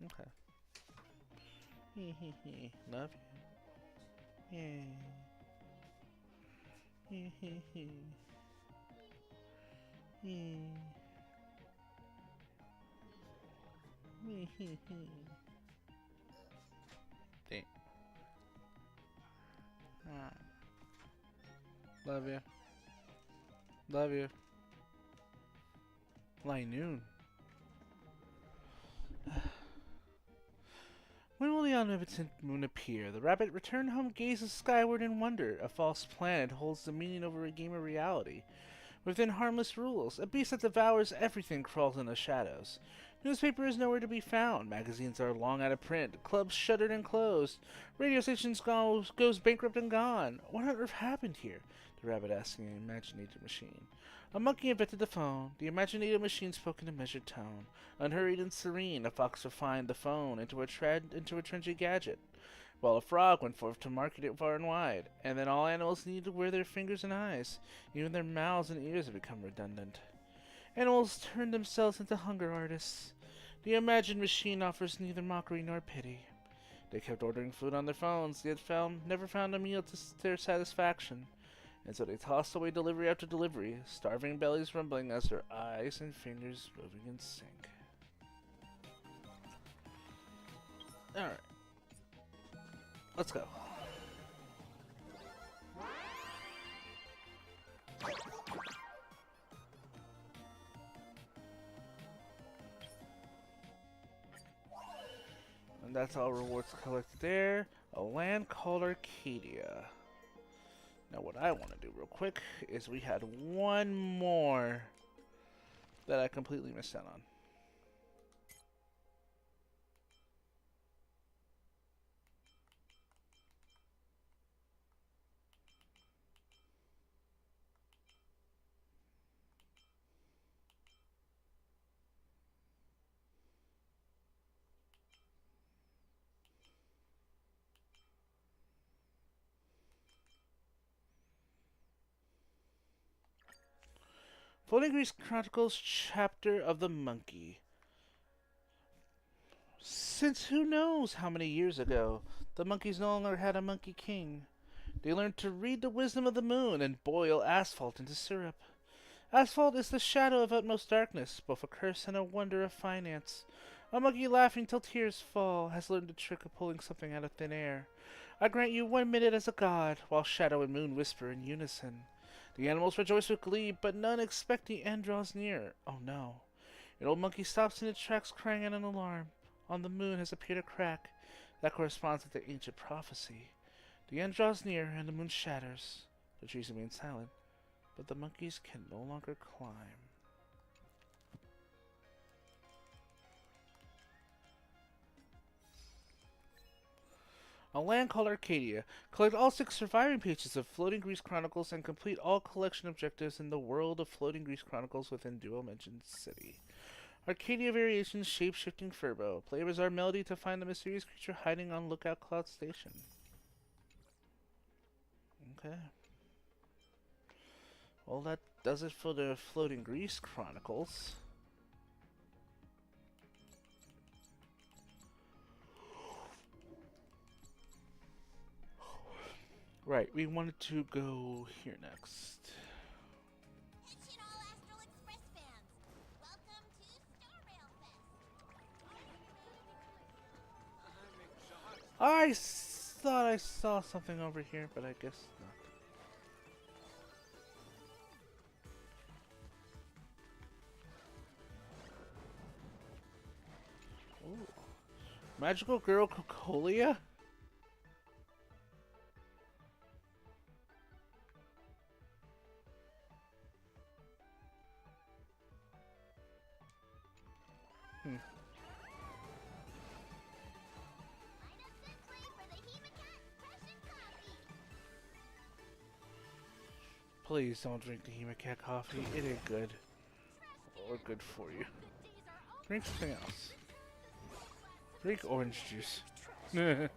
Okay. Love you. Yay. Damn. Love you. Love you. Like noon. When will the omnipotent moon appear? The rabbit returned home, gazes skyward in wonder. A false planet holds dominion over a game of reality. Within harmless rules, a beast that devours everything crawls in the shadows. Newspaper is nowhere to be found. Magazines are long out of print. Clubs shuttered and closed. Radio stations goes bankrupt and gone. What on earth happened here? The rabbit asked an imaginative machine. A monkey invented the phone. The imaginative machine spoke in a measured tone. Unhurried and serene, a fox refined the phone into a trendy gadget, while a frog went forth to market it far and wide. And then all animals need to wear their fingers and eyes. Even their mouths and ears have become redundant. Animals turn themselves into hunger artists. The imagined machine offers neither mockery nor pity. They kept ordering food on their phones, yet never found a meal to their satisfaction. And so they tossed away delivery after delivery, starving bellies rumbling as their eyes and fingers moving in sync. Alright. Let's go. And that's all rewards collected there. A land called Arcadia. Now what I want to do real quick is we had one more that I completely missed out on. Floating Grease Chronicles Chapter of the Monkey. Since who knows how many years ago, the monkeys no longer had a monkey king. They learned to read the wisdom of the moon and boil asphalt into syrup. Asphalt is the shadow of utmost darkness, both a curse and a wonder of finance. A monkey laughing till tears fall has learned the trick of pulling something out of thin air. I grant you 1 minute as a god, while shadow and moon whisper in unison. The animals rejoice with glee, but none expect the end draws near. Oh no. An old monkey stops in its tracks, crying out in alarm. On the moon has appeared a crack that corresponds with the ancient prophecy. The end draws near, and the moon shatters. The trees remain silent, but the monkeys can no longer climb. A land called Arcadia. Collect all 6 surviving pages of Floating Grease Chronicles and complete all collection objectives in the world of Floating Grease Chronicles within Duo Mentioned City. Arcadia Variations Shape-Shifting Furbo. Play a bizarre melody to find the mysterious creature hiding on Lookout Cloud Station. Okay. Well, that does it for the Floating Grease Chronicles. Right, we wanted to go here next. Attention all Astral Express fans. Welcome to Star Rail Fest. I thought I saw something over here, but I guess not. Ooh. Magical Girl Cocolia? Please don't drink the Hemacat coffee. It ain't good. Or good for you. Drink something else. Drink orange juice. What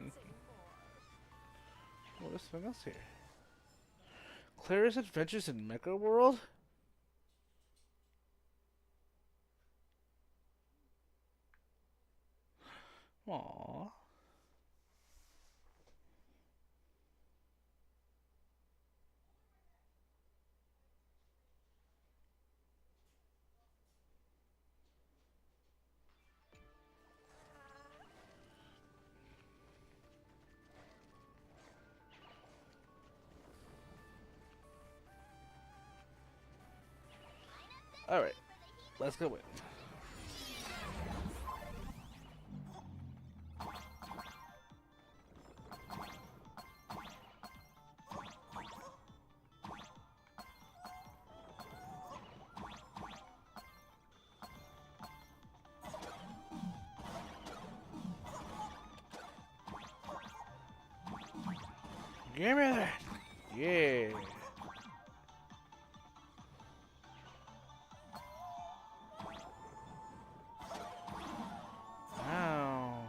is something else here? Clara's Adventures in Mecha World? Aww. Alright, let's go in. Give me that! Yeah! Wow!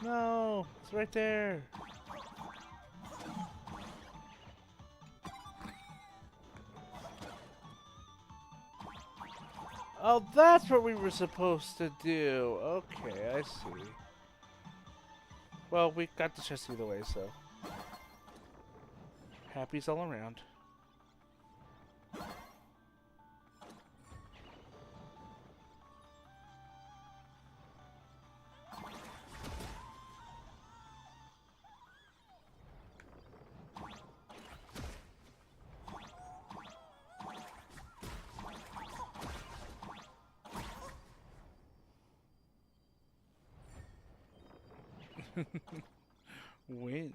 No! It's right there! Oh, that's what we were supposed to do. Okay, I see. Well, we got the chest either way, so. Happy's all around. Win.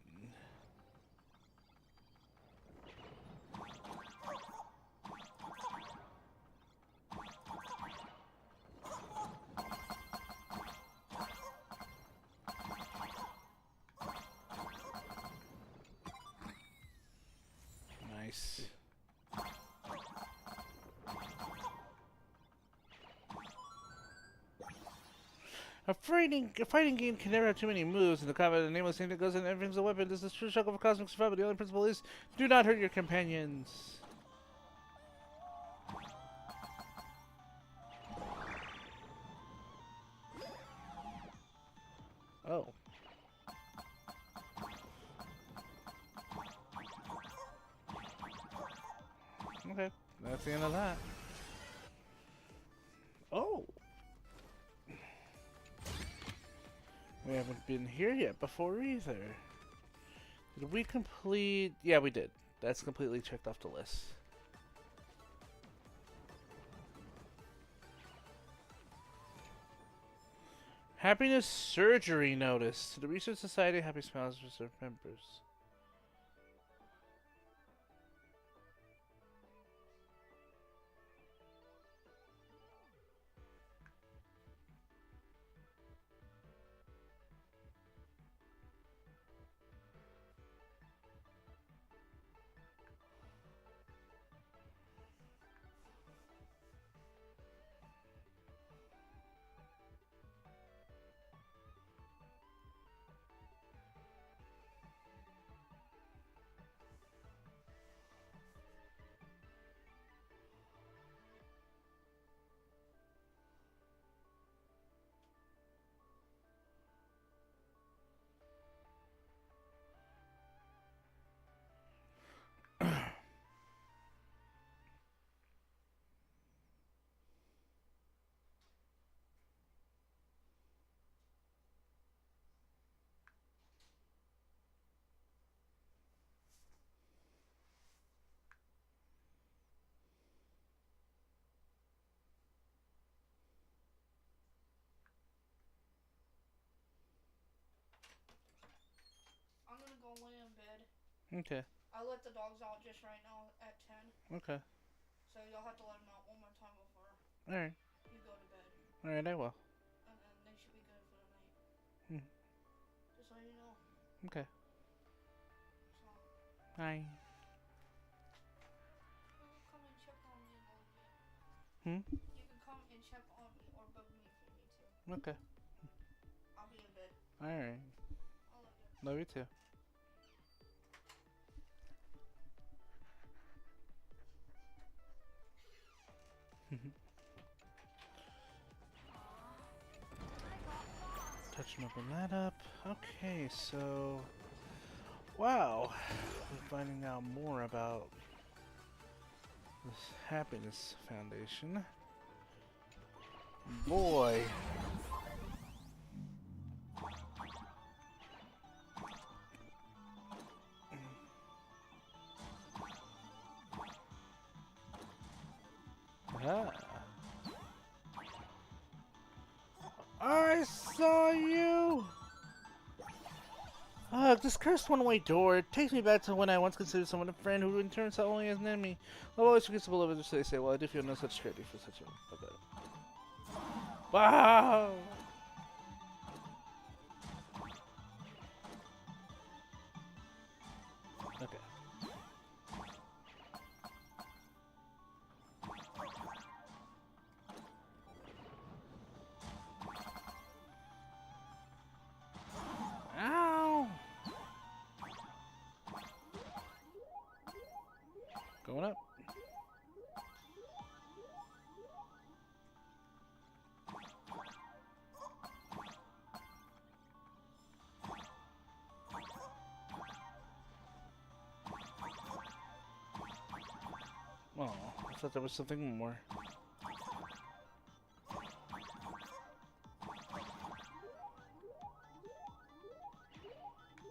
A fighting game can never have too many moves, and the combat of the nameless thing that goes in everything's a weapon. This is true struggle for cosmic survival. The only principle is do not hurt your companions. Oh. Okay, that's the end of that. Oh! We haven't been here yet before either. Did we complete... Yeah, we did. That's completely checked off the list. Happiness surgery notice. To the Research Society, Happy Smiles for their members. I'm gonna go lay in bed. Okay. I let the dogs out just right now at 10. Okay. So you'll have to let them out one more time before Alright. you go to bed. Alright, I will. And then they should be good for the night. Hmm. Just so you know. Okay. So. Bye. Come and check on me a little bit. Hmm? You can come and check on me or bug me if you need to. Okay. I'll be in bed. Alright. I'll let you. Love you too. Touching open that up. Okay, so... Wow. We're finding out more about this Happiness Foundation. Boy. Ah. I saw you! This cursed one-way door. It takes me back to when I once considered someone a friend who in turn saw only as an enemy. I've always forgets to believe it, so they say, well, I do feel no such security for such a... Okay. Wow! Okay. Ow! Going up. Oh, I thought there was something more.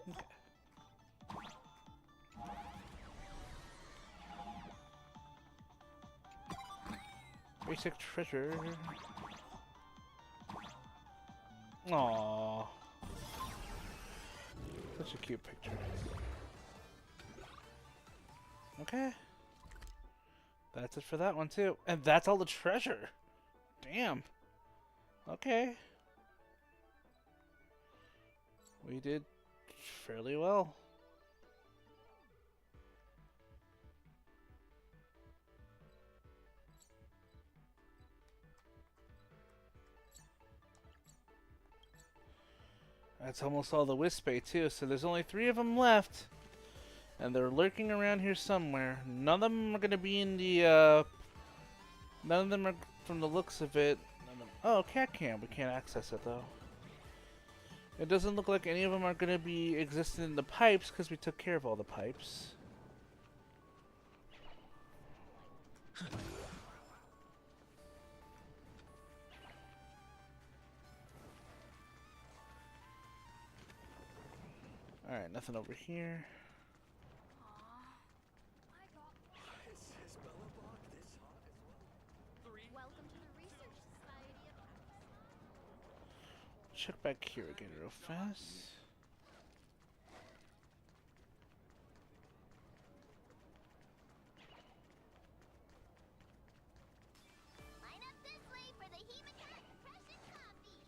Okay. Basic treasure. Aww. Such a cute picture. Okay. That's it for that one too. And that's all the treasure. Damn. Okay. We did fairly well. That's almost all the Wispe too, so there's only 3 of them left. And they're lurking around here somewhere. None of them are gonna be in the, none of them are, from the looks of it. Oh, cat cam. We can't access it though. It doesn't look like any of them are gonna be existing in the pipes because we took care of all the pipes. Alright, nothing over here. Welcome to the Research Society of Check back here again real fast. Line up this way for the Hematite Impression Coffee.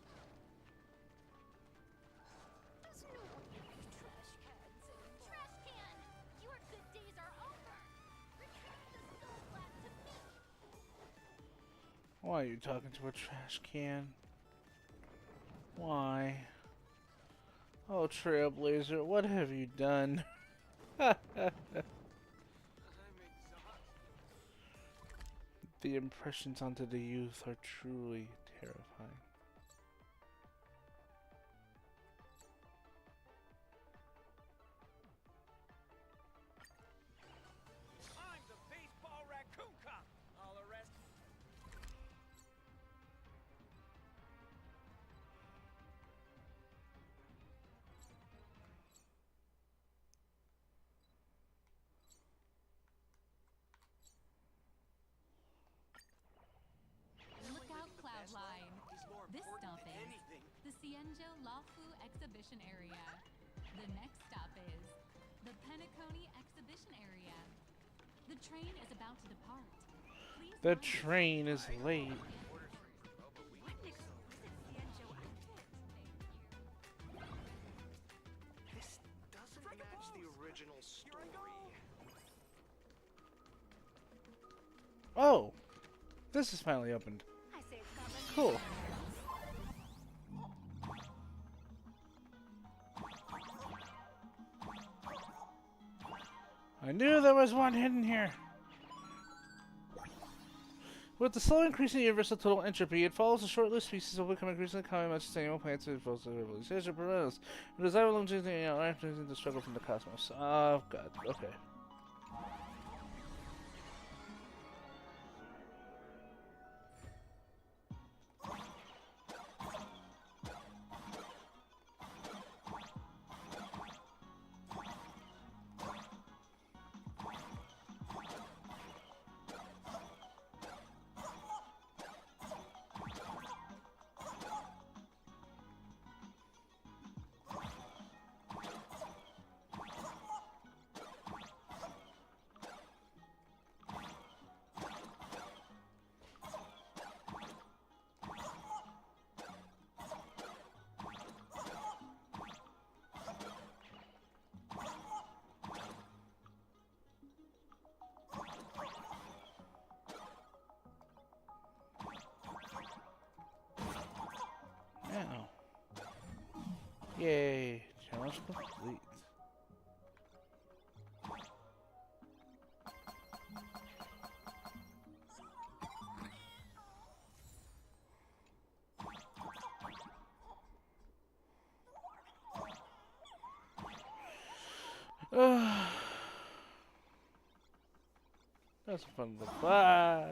There's no way to make trash cans anymore. Trash can! Your good days are over. Return the skull flat to me. Why are you talking to a trash can? Why? Oh, Trailblazer, what have you done? The impressions onto the youth are truly terrifying. I'm the baseball raccoon cop. I'll arrest. Look out, Cloudline. This stop is the Cienjo Lafu Exhibition Area. The next stop is the Penacony Exhibition Area. The train is about to depart. Please The train is late. This doesn't match the original story. Oh! This is finally opened. Cool. I knew there was one hidden here. With the slow increasing universal total entropy, it follows a short-lived species will become increasingly common, much the same plants as opposed to civilization prevails. The desire of longevity and the struggle from the cosmos. Oh god, okay. Now. Yay, challenge complete. That's fun. Bye.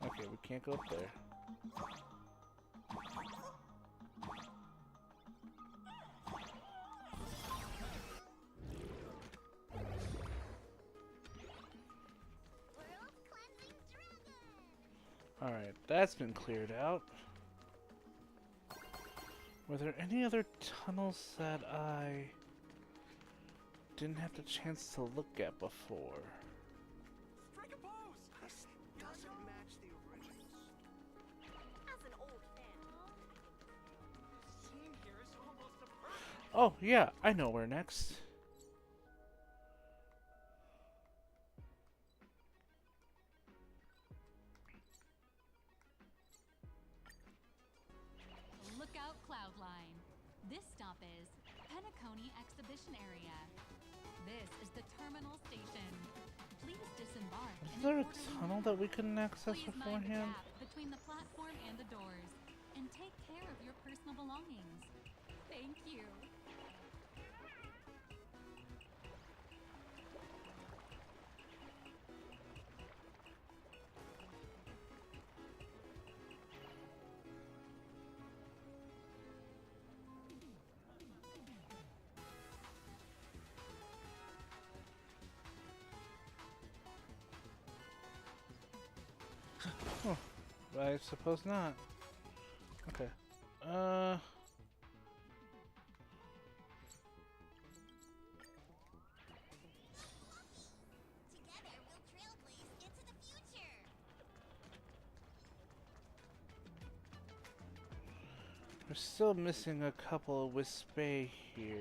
Okay, we can't go up there. Alright, that's been cleared out. Were there any other tunnels that I didn't have the chance to look at before? Strike a pose. This doesn't match the original. As an old fan. The scene here is almost a perfect. Oh, yeah, I know where next. This stop is Penacony Exhibition Area. This is the terminal station. Please disembark. Is there a tunnel that we couldn't access Please mind the beforehand? gap between the platform and the doors, and take care of your personal belongings. Thank you. Huh. I suppose not. Okay. Together, we'll trailblaze into the future. We're still missing a couple of Wispay here.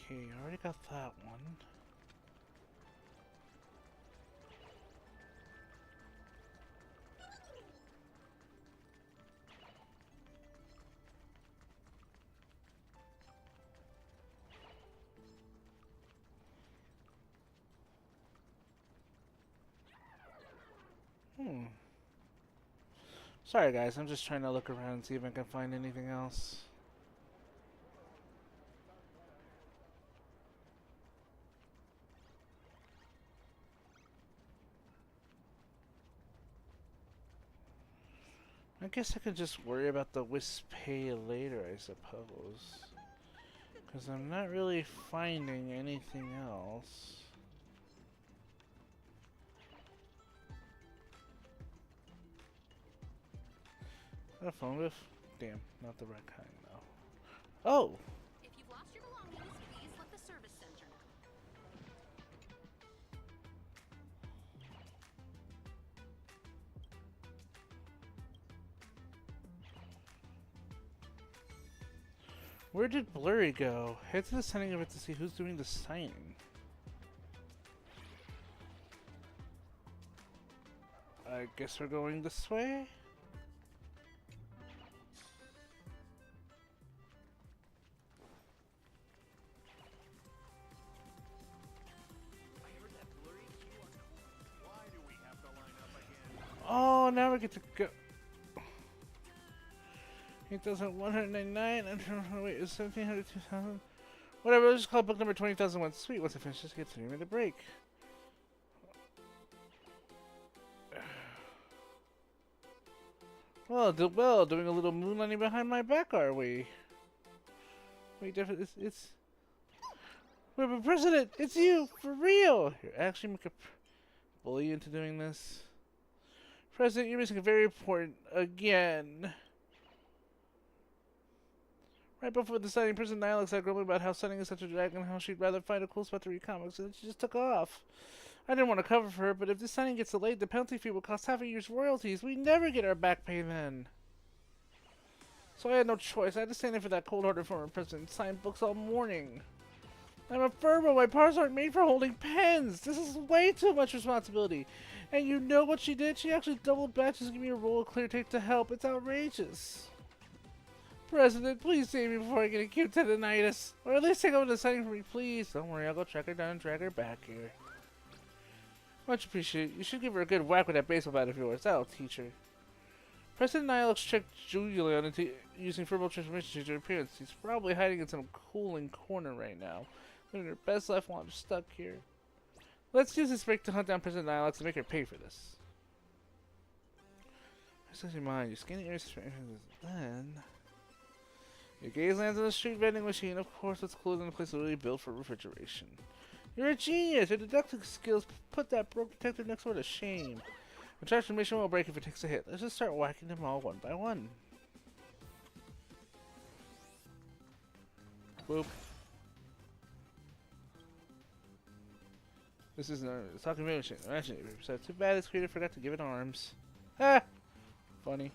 Okay, I already got that one. Sorry guys, I'm just trying to look around and see if I can find anything else. I guess I could just worry about the Wispay later, I suppose. Because I'm not really finding anything else. Is that a phone booth? Damn, not the right kind though. Oh! If you've lost your belongings, please let the service center know. Where did Blurry go? Head to the signing event to see who's doing the signing. I guess we're going this way? Oh, now we get to go. 8,199. Wait, is 1,700, 2,000? Whatever, let's just call it book number 20,001. Sweet, once I finish this, get 3-minute break. Well, doing a little moonlighting behind my back, are we? Wait, definitely, it's... We're the president! It's you! For real! Here, actually make a bully you into doing this. President, you're missing a very important... Again. Right before the signing, President Nihilux started grumbling about how signing is such a drag and how she'd rather find a cool spot to read comics, and she just took off. I didn't want to cover for her, but if this signing gets delayed, the penalty fee will cost half a year's royalties. We never get our back pay then. So I had no choice. I had to stand in for that cold-hearted former president and sign books all morning. I'm a Furbo. My paws aren't made for holding pens. This is way too much responsibility. And you know what she did? She actually doubled batches to give me a roll of clear tape to help. It's outrageous. President, please save me before I get acute tendonitis. Or at least take over the signing for me, please. Don't worry, I'll go track her down and drag her back here. Much appreciated. You should give her a good whack with that baseball bat of yours. That'll teach her. President Nihilux checked Julian into using Furbo transformation to change her appearance. He's probably hiding in some cooling corner right now, living her best life while I'm stuck here. Let's use this break to hunt down President Nihilux and make her pay for this. Where's your mind? You scan the areas for then... Your gaze lands on the street vending machine. Of course, it's cooler than a place literally built for refrigeration. You're a genius! Your deductive skills put that broke detective next door to shame. The transformation will break if it takes a hit. Let's just start whacking them all one by one. Boop. This isn't a talking machine. Imagine it. So too bad this creator forgot to give it arms. Ha! Funny.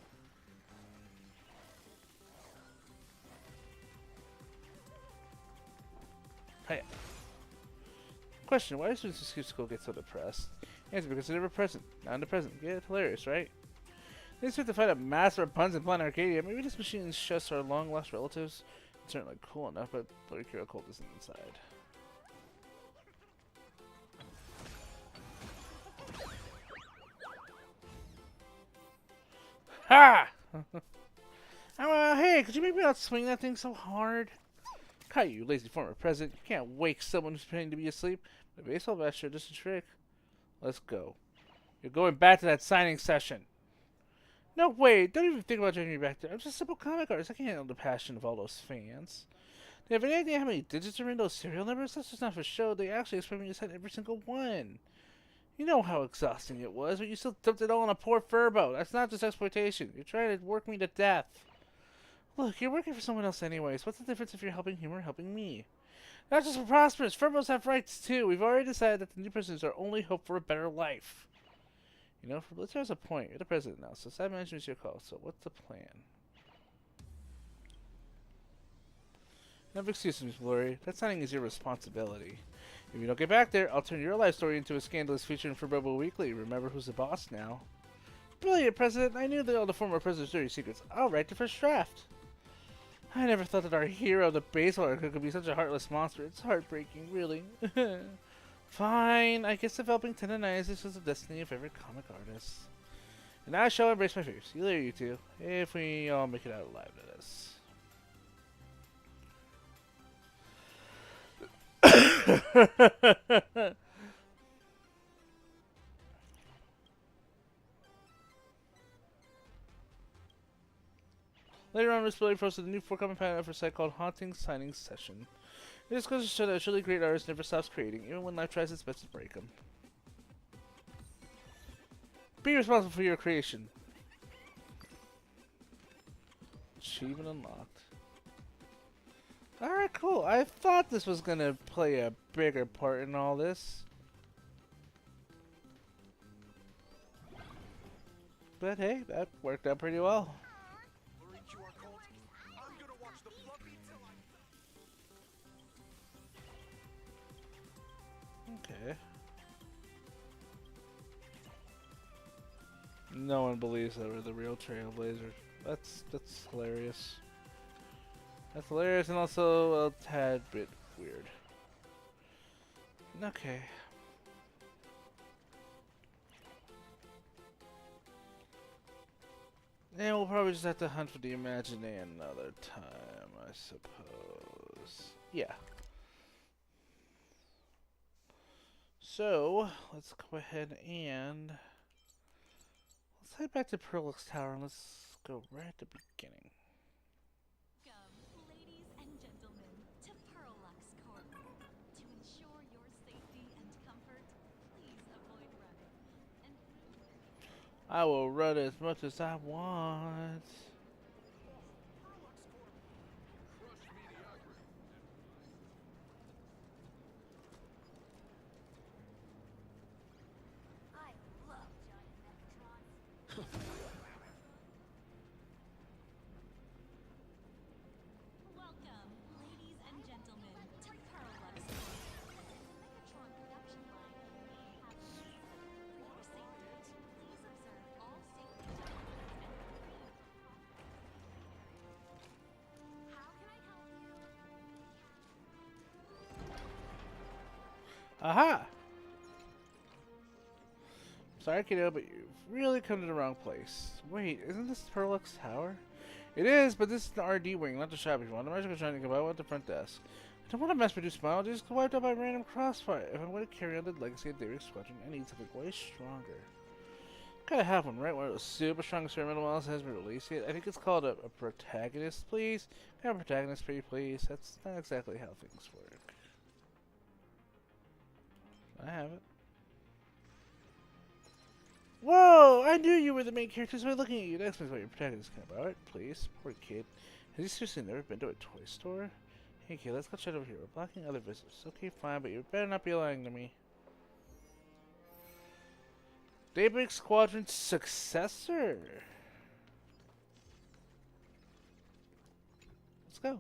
Hey. Question: why do students who skip school get so depressed? Answer: because they're never present. Not in the present. Yeah, it's hilarious, right? They expect to find a master of puns in Planet Arcadia. Maybe this machine is just our long-lost relatives. It's certainly cool enough, but Blurry Cure Cult isn't inside. Ha! Oh, hey, could you maybe not swing that thing so hard? Hi, you lazy former president. You can't wake someone who's pretending to be asleep. The baseball bat sure does a trick. Let's go. You're going back to that signing session. No, wait. Don't even think about dragging me back there. I'm just a simple comic artist. I can't handle the passion of all those fans. Do you have any idea how many digits are in those serial numbers? That's just not for show. They actually expect me to set every single one. You know how exhausting it was, but you still dumped it all on a poor furbo. That's not just exploitation. You're trying to work me to death. Look, you're working for someone else anyways. What's the difference if you're helping him or helping me? Not just for prosperous. Furbos have rights too. We've already decided that the new president is our only hope for a better life. You know, for Blitzer has a point. You're the president now, so side management is your call. So what's the plan? Enough excuses, Miss Blurry. That signing is your responsibility. If you don't get back there, I'll turn your life story into a scandalous feature in Furbobo Weekly. Remember who's the boss now. Brilliant, President. I knew that all the former president's dirty secrets. I'll write the first draft. I never thought that our hero, the baseball archer, could be such a heartless monster. It's heartbreaking, really. Fine. I guess developing tendonitis is the destiny of every comic artist. And I shall embrace my fears. See you later, you two. If we all make it out alive to this. Later on, Miss Billy posted a new forthcoming patent for a site called Haunting Signing Session. It just goes to show that a truly great artist never stops creating, even when life tries its best to break him. Be responsible for your creation. Achievement unlocked. Alright, cool. I thought this was gonna play a bigger part in all this. But hey, that worked out pretty well. Okay. No one believes that we're the real Trailblazers. That's hilarious. That's hilarious and also a tad bit weird. Okay. And we'll probably just have to hunt for the Imagineer another time, I suppose. Yeah. So, let's go ahead and let's head back to Perlix Tower and let's go right at the beginning. Welcome, ladies and gentlemen, to Perlux Corp. To ensure your safety and comfort, please avoid running. And I will run as much as I want. welcome, ladies and gentlemen, to Perlux Corp. Megatron production line may have for your safety, please observe all safety guidelines and how can I help you? Aha! Sorry, kiddo, but you've really come to the wrong place. Wait, isn't this Perlux Tower? It is, but this is the RD wing, not the shopping one. The magical trying to come out at the front desk. I don't want to mass-produce biology, just wiped out by random crossfire. If I'm going to carry on the legacy of David's squadron, I need something way stronger. Gotta have one, right? One of those super strong experimental models hasn't been released yet. I think it's called a protagonist, please. Can I have a protagonist, pretty please? That's not exactly how things work. I have it. Whoa! I knew you were the main characters by looking at you. That explains why your protagonist came about. Alright, please. Poor kid. Has he seriously never been to a toy store? Hey kid, let's go chat over here. We're blocking other visitors. Okay, fine, but you better not be lying to me. Daybreak Squadron's successor. Let's go.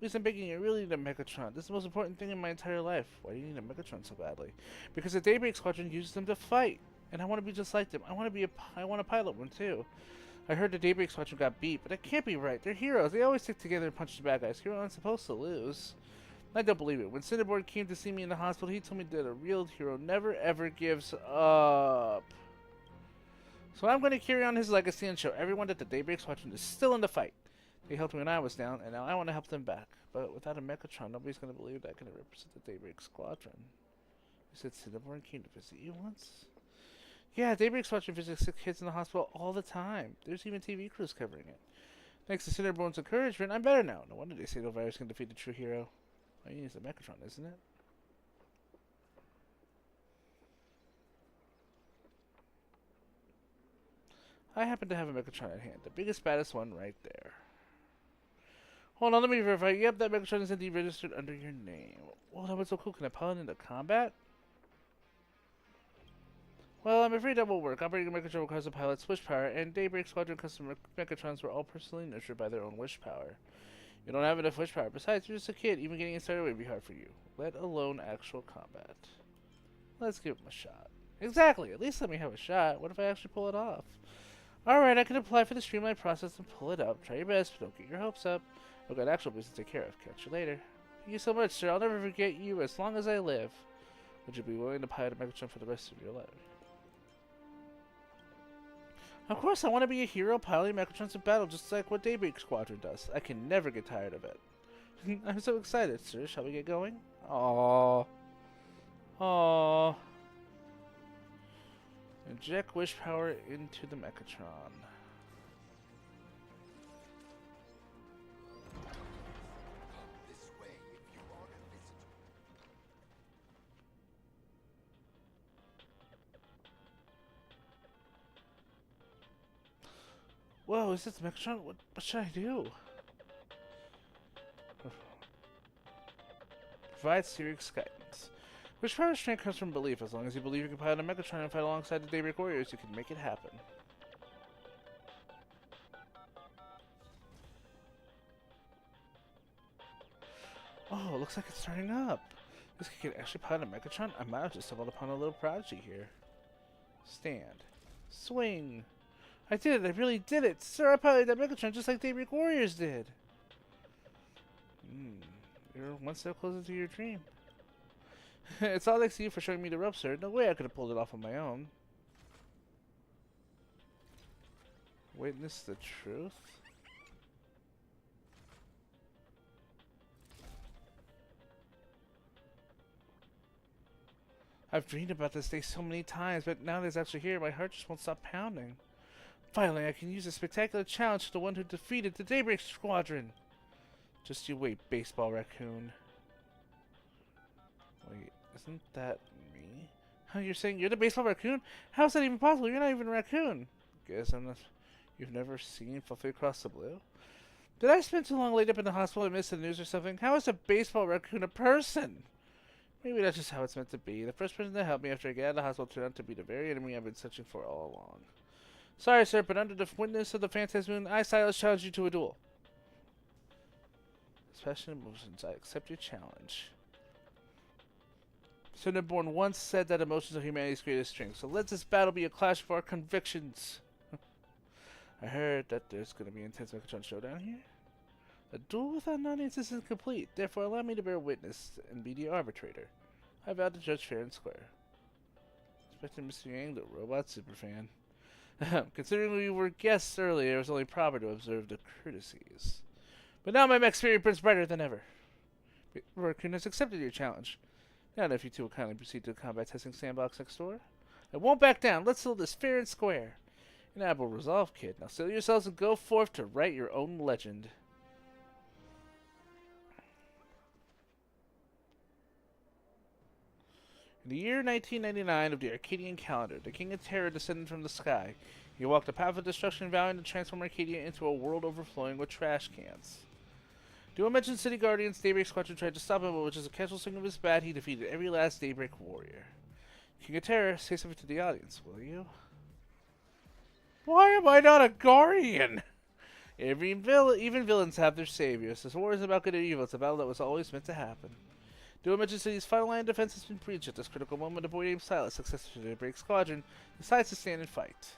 Please, I'm begging you, I really need a Megatron. This is the most important thing in my entire life. Why do you need a Megatron so badly? Because the Daybreak Squadron uses them to fight. And I want to be just like them. I want to pilot one too. I heard the Daybreak Squadron got beat, but that can't be right. They're heroes. They always stick together and punch the bad guys. Heroes aren't supposed to lose. I don't believe it. When Cinderborn came to see me in the hospital, he told me that a real hero never ever gives up. So I'm going to carry on his legacy and show everyone that the Daybreak Squadron is still in the fight. They helped me when I was down, and now I want to help them back. But without a Megatron, nobody's going to believe that I can represent the Daybreak Squadron. You said Cinderborn came to visit you once? Yeah, Daybreak Squadron visits sick kids in the hospital all the time. There's even TV crews covering it. Thanks to Cinderborn's encouragement, I'm better now. No wonder they say no virus can defeat the true hero. All you need is a Megatron, isn't it? I happen to have a Megatron at hand. The biggest, baddest one right there. Hold on, let me verify. Yep, that Megatron is indeed registered under your name. Well, that was so cool. Can I pilot into combat? Well, I'm afraid that won't work. Operating a Megatron requires a pilot's wish power, and Daybreak Squadron custom Megatrons were all personally nurtured by their own wish power. You don't have enough wish power. Besides, you're just a kid. Even getting started would be hard for you, let alone actual combat. Let's give him a shot. Exactly. At least let me have a shot. What if I actually pull it off? Alright, I can apply for the streamlined process and pull it up. Try your best, but don't get your hopes up. I've got actual business to take care of. Catch you later. Thank you so much, sir. I'll never forget you as long as I live. Would you be willing to pilot a Megatron for the rest of your life? Of course, I want to be a hero piloting Megatrons in battle, just like what Daybreak Squadron does. I can never get tired of it. I'm so excited, sir. Shall we get going? Aww. Aww. Inject wish power into the Megatron. Whoa, is this the Megatron? What should I do? Provide serious guidance. Wish power strength comes from belief. As long as you believe you can pilot a Megatron and fight alongside the Daybreak Warriors, you can make it happen. Oh, looks like it's starting up. This kid can actually pilot a Megatron? I might have just stumbled upon a little prodigy here. Stand. Swing. I did it! I really did it! Sir, I piloted that Megatron just like Daybreak Warriors did! You're one step closer to your dream. It's all thanks to you for showing me the ropes, sir. No way I could have pulled it off on my own. Witness the truth? I've dreamed about this day so many times, but now that it's actually here, my heart just won't stop pounding. Finally, I can use a spectacular challenge to the one who defeated the Daybreak Squadron. Just you wait, baseball raccoon. Wait, isn't that me? Huh, you're saying you're the baseball raccoon? How is that even possible? You're not even a raccoon. Guess I'm not. You've never seen Fluffy Across the Blue? Did I spend too long laid up in the hospital and miss the news or something? How is a baseball raccoon a person? Maybe that's just how it's meant to be. The first person to help me after I get out of the hospital turned out to be the very enemy I've been searching for all along. Sorry, sir, but under the witness of the Phantasm Moon, I challenge you to a duel. Passion emotions, I accept your challenge. Cinderborn once said that emotions are humanity's greatest strength, so let this battle be a clash of our convictions. I heard that there's going to be an intense Megatron showdown here. A duel without an audience isn't complete, therefore allow me to bear witness and be the arbitrator. I vow to judge fair and square. Expecting Mr. Yang, the robot superfan. Considering we were guests earlier, it was only proper to observe the courtesies. But now my mech spirit burns brighter than ever. Raccoon has accepted your challenge. Now if you two will kindly proceed to the combat testing sandbox next door. I won't back down. Let's settle this fair and square. An admirable resolve, kid. Now settle yourselves and go forth to write your own legend. In the year 1999 of the Arcadian calendar, the King of Terror descended from the sky. He walked a path of destruction, vowing to transform Arcadia into a world overflowing with trash cans. The unmentioned City Guardians Daybreak Squadron tried to stop him, but which is a casual signal of his bad, he defeated every last Daybreak warrior. King of Terror, say something to the audience, will you? Why am I not a guardian? Even villains have their saviors. This war isn't about good or evil. It's a battle that was always meant to happen. Dual Dimension City's final line of defense has been breached. At this critical moment, a boy named Silas, successor to the Daybreak Squadron, decides to stand and fight.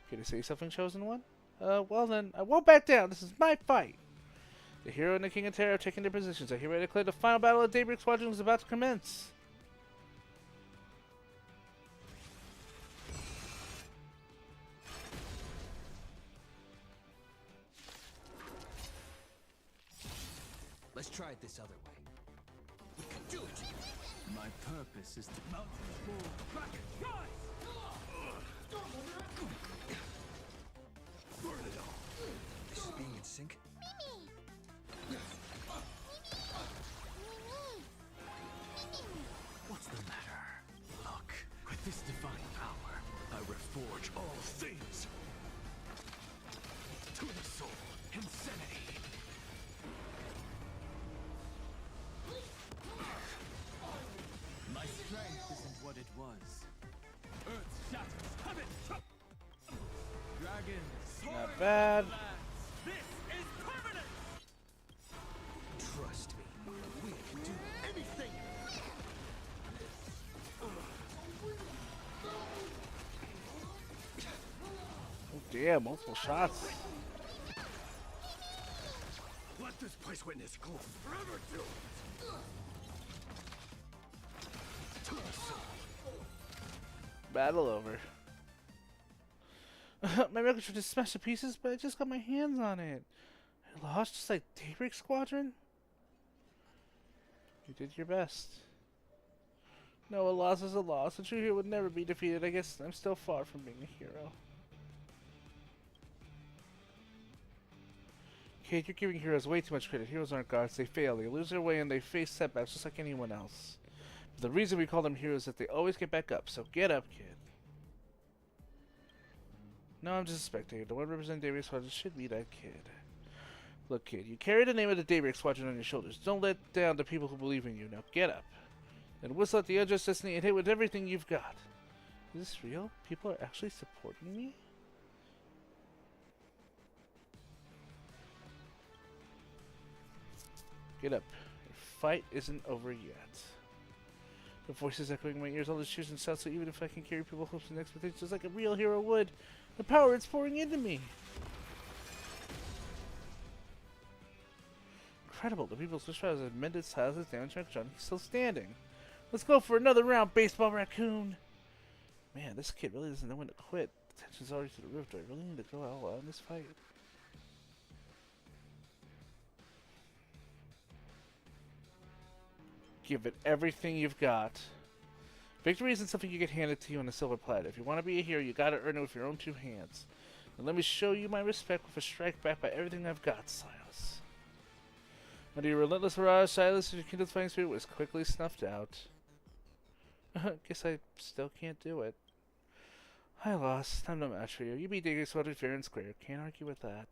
Can I say something, Chosen One? Well then, I won't back down. This is my fight. The hero and the King of Terror have taken their positions. I hereby declare the final battle of the Daybreak Squadron is about to commence. Let's try it this other way. We can do it! My purpose is to mount the full crack. Burn it all. This is being in sync. What's the matter? Look, with this divine power, I reforge all things. To the soul, insanity. My strength isn't what it was. Earth shatters, heaven dragons. Not bad. This is permanent. Trust me, we can do anything. Oh damn, multiple shots. Let this place witness cool forever do it. Battle over. My record just smashed to pieces, but I just got my hands on it. I lost just like Daybreak Squadron? You did your best. No, a loss is a loss. A true hero would never be defeated. I guess I'm still far from being a hero. Kate, you're giving heroes way too much credit. Heroes aren't gods. They fail. They lose their way and they face setbacks just like anyone else. But the reason we call them heroes is that they always get back up. So get up, kid. No, I'm just a spectator. The one representing Daybreak Squadron should be that kid. Look, kid, you carry the name of the Daybreak Squadron on your shoulders. Don't let down the people who believe in you. Now get up. And whistle at the unjust destiny and hit with everything you've got. Is this real? People are actually supporting me? Get up. Your fight isn't over yet. The voices echoing in my ears, all the cheers and shouts, so even if I can carry people's hopes and expectations like a real hero would, the power it's pouring into me. Incredible. The people's wish has amended Silas' damage on John. He's still standing. Let's go for another round, baseball raccoon. Man, this kid really doesn't know when to quit. The tension's already through the roof. Do I really need to go all out in this fight? Give it everything you've got. Victory isn't something you get handed to you on a silver platter. If you want to be a hero, you gotta earn it with your own two hands. And let me show you my respect with a strike back by everything I've got, Silas. Under your relentless barrage, Silas, your kingdom's fighting spirit was quickly snuffed out. Guess I still can't do it. I lost. I'm no match for you. You beat Daybreak Squadron fair and square. Can't argue with that.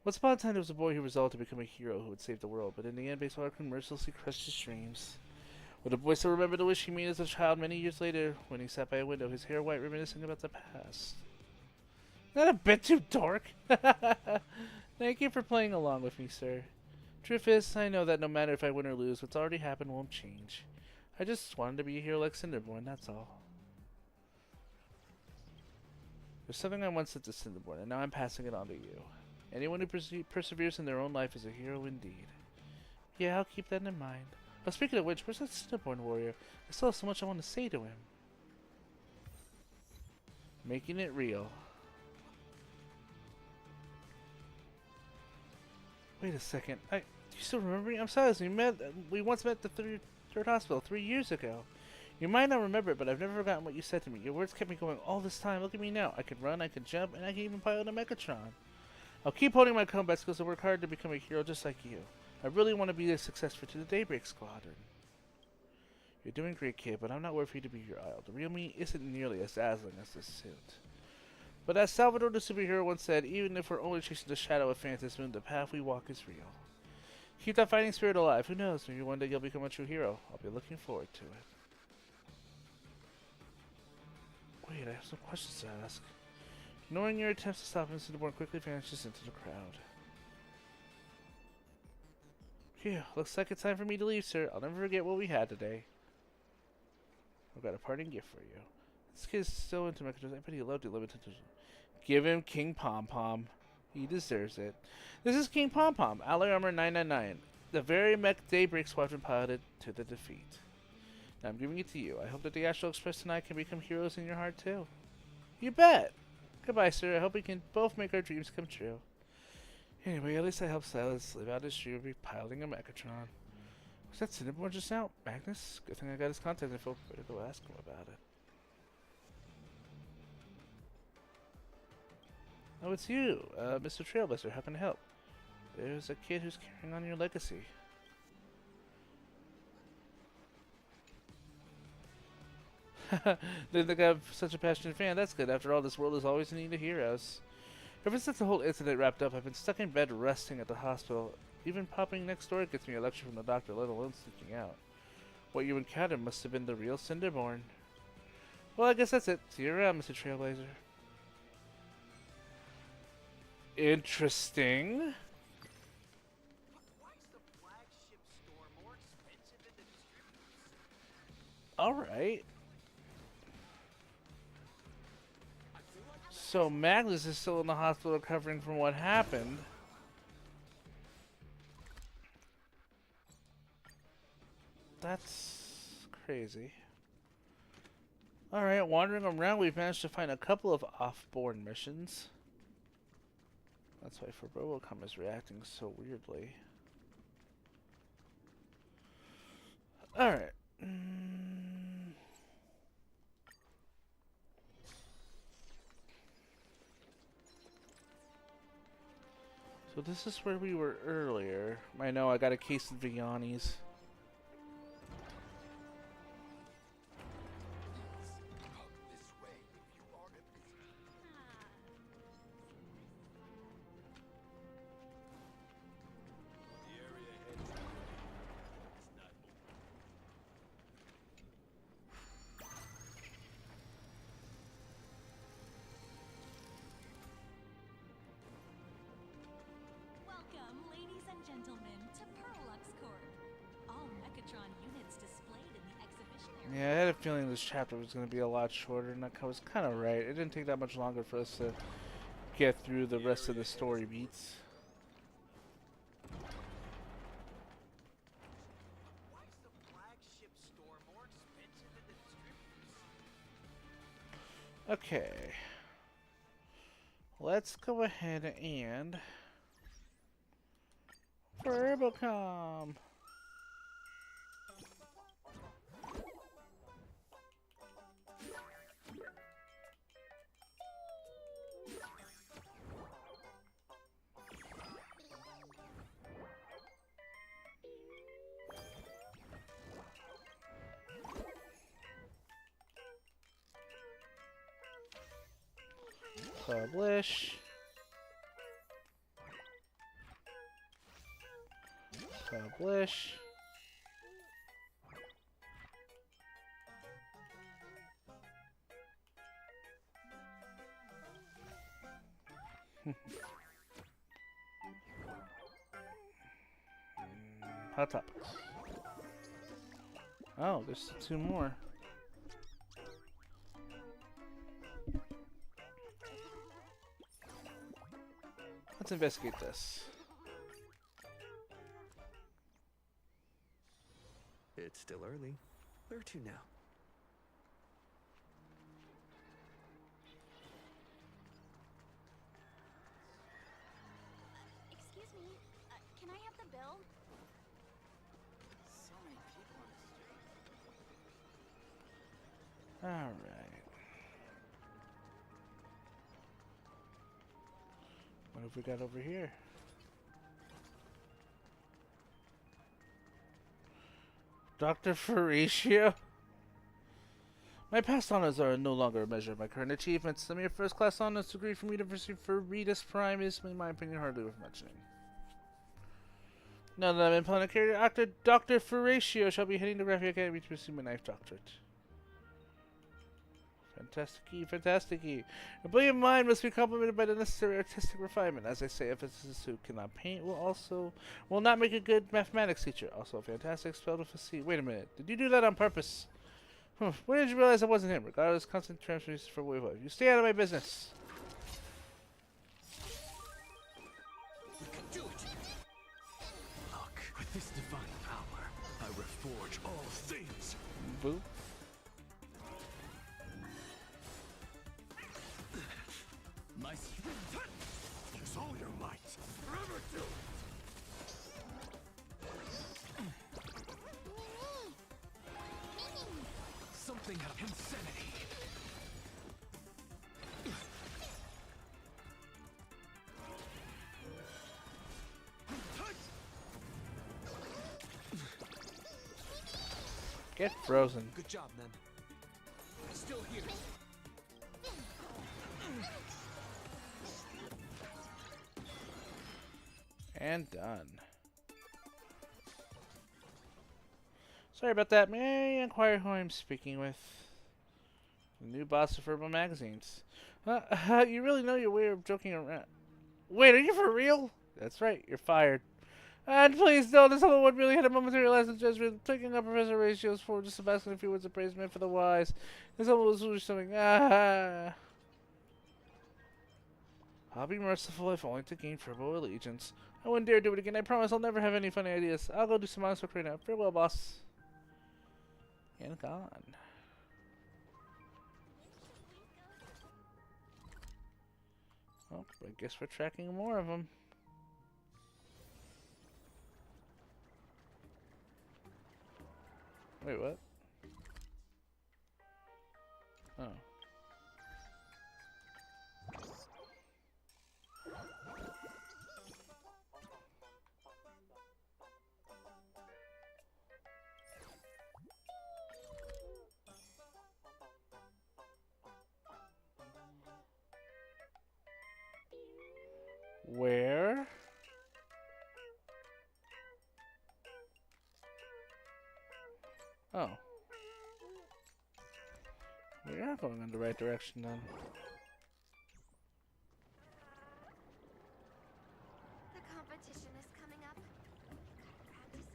Once upon a time, there was a boy who resolved to become a hero who would save the world, but in the end, Baseball Raccoon mercilessly crushed his dreams. Would the boy still remember the wish he made as a child many years later when he sat by a window, his hair white, reminiscing about the past? Not a bit too dark. Thank you for playing along with me, sir. Truth is, I know that no matter if I win or lose, what's already happened won't change. I just wanted to be a hero like Cinderborn, that's all. There's something I once said to Cinderborn, and now I'm passing it on to you. Anyone who perseveres in their own life is a hero indeed. Yeah, I'll keep that in mind. But speaking of which, where's that Cinderborn warrior? I still have so much I want to say to him. Making it real. Wait a second. Do you still remember me? I'm sorry, we once met at the third hospital 3 years ago. You might not remember it, but I've never forgotten what you said to me. Your words kept me going all this time. Look at me now. I can run, I can jump, and I can even pilot a Megatron. I'll keep holding my comebacks because I work hard to become a hero just like you. I really want to be a successor to the Daybreak Squadron. You're doing great, kid, but I'm not worried for you to be your idol. The real me isn't nearly as dazzling as this suit. But as Salvador the superhero once said, even if we're only chasing the shadow of Phantom Moon, the path we walk is real. Keep that fighting spirit alive. Who knows? Maybe one day you'll become a true hero. I'll be looking forward to it. Wait, I have some questions to ask. Ignoring your attempts to stop him, Cinnamon quickly vanishes into the crowd. Phew, looks like it's time for me to leave, sir. I'll never forget what we had today. I've got a parting gift for you. This kid is so into mechanisms. I bet he loved it. Limited edition. Give him King Pom Pom. He deserves it. This is King Pom Pom, Alloy Armor 999. The very mech Daybreak Squadron piloted to the defeat. Now I'm giving it to you. I hope that the Astral Express tonight can become heroes in your heart too. You bet! Goodbye, sir. I hope we can both make our dreams come true. Anyway, at least I helped Silas live out his dream of be piloting a Mechatron. Was that Cinnamon just now? Magnus? Good thing I got his contact info. Better go ask him about it. Oh, it's you, Mr. Trailblazer. How can I help? There's a kid who's carrying on your legacy. Didn't think I'm such a passionate fan. That's good. After all, this world is always in need of heroes. Ever since the whole incident wrapped up, I've been stuck in bed resting at the hospital. Even popping next door gets me a lecture from the doctor, let alone sneaking out. What you encountered must have been the real Cinderborn. Well, I guess that's it. See you around, Mr. Trailblazer. Interesting. Why is the flagship store more expensive than the distributors? Alright. So Magnus is still in the hospital recovering from what happened. That's crazy. Alright, wandering around, we've managed to find a couple of off-board missions. That's why Robocom is reacting so weirdly. Alright. So this is where we were earlier. I know I got a case of Vianney's. Welcome, ladies and gentlemen, to Perlux Corp. All Mechatron units displayed in the exhibition area. Yeah, I had a feeling this chapter was going to be a lot shorter, and I was kind of right. It didn't take that much longer for us to get through the rest of the story beats. Why is the flagship store more expensive than the distributors? Okay. Let's go ahead and Verbocom. Publish. Publish. Hot topics. Oh, there's 2 more. Let's investigate this. It's still early. Where to now? Excuse me, can I have the bill? So many people on the street. Alright. What have we got over here? Dr. Ferratio? My past honors are no longer a measure of my current achievements. The mere first-class honors degree from University Veritas Prime is, in my opinion, hardly worth mentioning. Now that I'm in planetary, Dr. Ferratio shall be heading to Graphic Academy to pursue my knife doctorate. Fantastic-y. A brilliant mind must be complemented by the necessary artistic refinement. As I say, a physicist who cannot paint will not make a good mathematics teacher. Also, a fantastic spell to foresee. Wait a minute. Did you do that on purpose? When did you realize I wasn't him? Regardless, constant transformations for Wave. You stay out of my business. Do it. Look, with this divine power, I reforge all things. Boop. My strength. Use all your might. Forever do it. Something of insanity. Get frozen. Good job, men. Still here. And done. Sorry about that. May I inquire who I'm speaking with? The new boss of Herbal Magazines. You really know your way of joking around. Wait, are you for real? That's right, you're fired. And please know this little one really had a momentary lapse in judgment, taking up Professor Ratio's for just to bask in a few words of praise meant for the wise. This almost was something. I'll be merciful if only to gain verbal allegiance. I wouldn't dare do it again. I promise I'll never have any funny ideas. I'll go do some honest work right now. Farewell, boss. And gone. Well, I guess we're tracking more of them. Wait, what? Oh. Where? Oh. We are going in the right direction then. The competition is coming up. Gotta practice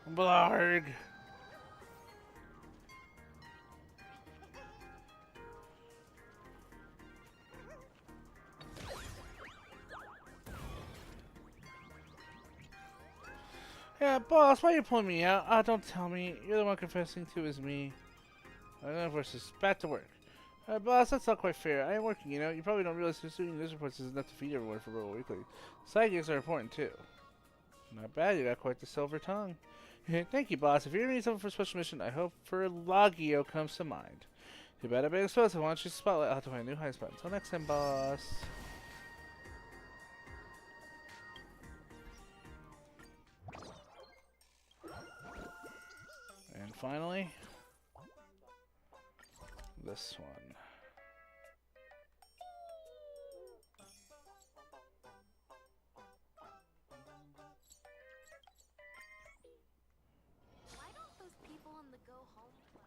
as Blarg. Yeah, boss, why are you pulling me out? Don't tell me. You're the one confessing to is me. Versus back to work. Boss, that's not quite fair. I am working, you know. You probably don't realize pursuing news reports is enough to feed everyone for Rebel Weekly. Side gigs are important, too. Not bad, you got quite the silver tongue. Thank you, boss. If you ever need something for a special mission, I hope for Logio comes to mind. You better be explosive. Why don't you spotlight out to my new high spot? Until next time, boss. And finally, this one. Why don't those people in the Go Home Club?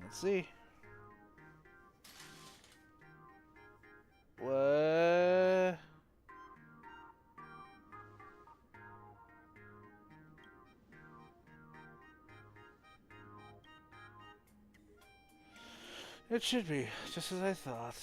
Let's see. What? It should be, just as I thought.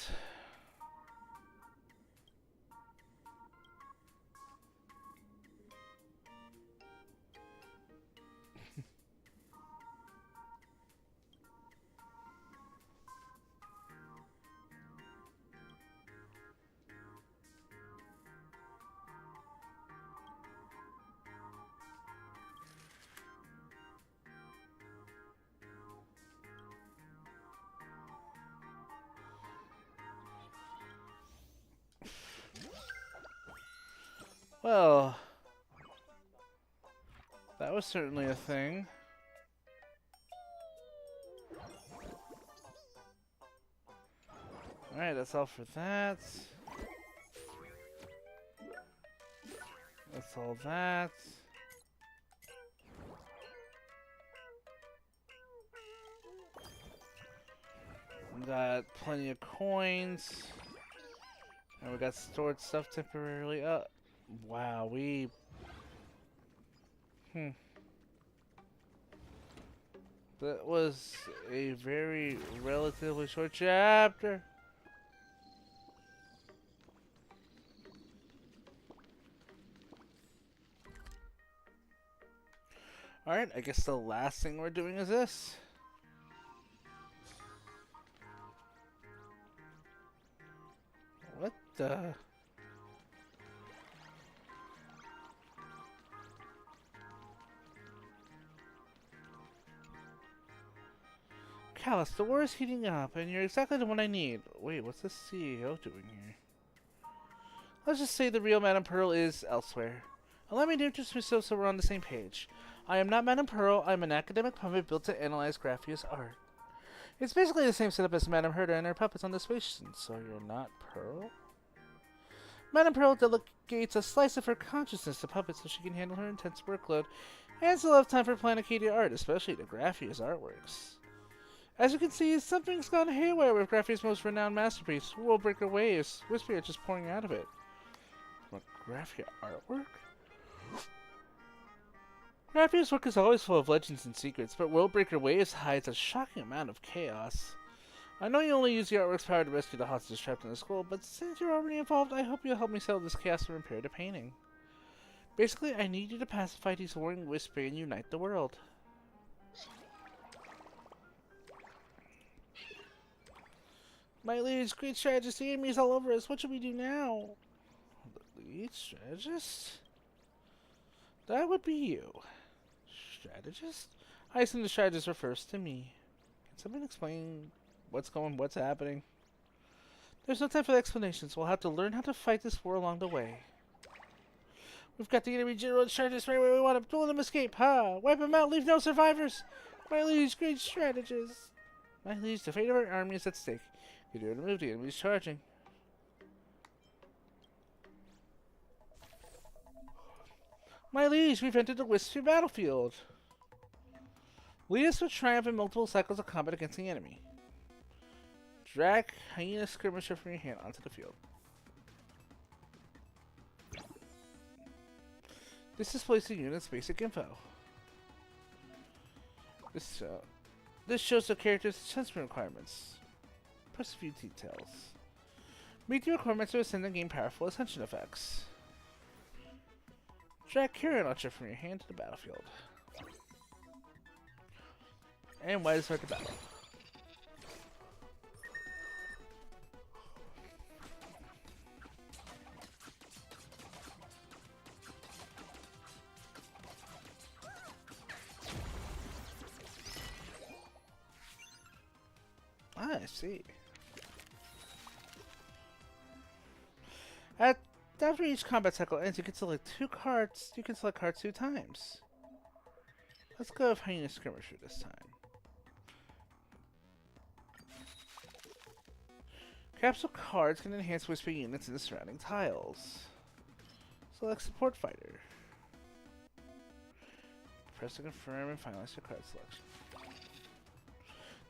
Well, that was certainly a thing. Alright, that's all for that. That's all that. We got plenty of coins. And we got stored stuff temporarily up. Wow, we... That was a very relatively short chapter. Alright, I guess the last thing we're doing is this. What the... Callus, the war is heating up, and you're exactly the one I need. Wait, what's the CEO doing here? Let's just say the real Madame Pearl is elsewhere. Allow me to introduce myself so we're on the same page. I am not Madame Pearl, I'm an academic puppet built to analyze Graphia's art. It's basically the same setup as Madame Herta and her puppets on the station, so you're not Pearl? Madame Pearl delegates a slice of her consciousness to puppets so she can handle her intense workload, and still have time for Planicadia art, especially to Graphia's artworks. As you can see, something's gone haywire with Graphia's most renowned masterpiece, Worldbreaker Waves. Whisper just pouring out of it. What, Graphia artwork? Graphia's work is always full of legends and secrets, but Worldbreaker Waves hides a shocking amount of chaos. I know you only use the artwork's power to rescue the hostages trapped in the school, but since you're already involved, I hope you'll help me settle this chaos and repair the painting. Basically, I need you to pacify these warring Whisper and unite the world. My liege, great strategist, the enemy's all over us. What should we do now? The lead strategist? That would be you. Strategist? I assume the strategist refers to me. Can someone explain what's happening? There's no time for the explanations. We'll have to learn how to fight this war along the way. We've got the enemy general and strategist right where we want him. Don't let him escape. Ha! Wipe him out. Leave no survivors. My liege, great strategist. My liege, the fate of our army is at stake. You do to move, the enemy's charging. My liege, we've entered the Wispy battlefield. Lead us to triumph in multiple cycles of combat against the enemy. Drag Hyena Skirmisher from your hand onto the field. This displays the unit's basic info. This shows the character's attachment requirements. Press a few details. Meet the requirements to ascend and gain powerful ascension effects. Drag Carrier Launcher from your hand to the battlefield. And why to start the battle. Ah, I see. After each combat cycle ends, you can select two cards. You can select cards 2 times. Let's go with Hyena Skirmisher this time. Capsule cards can enhance Whisper units in the surrounding tiles. Select Support Fighter. Press to confirm and finalize your card selection.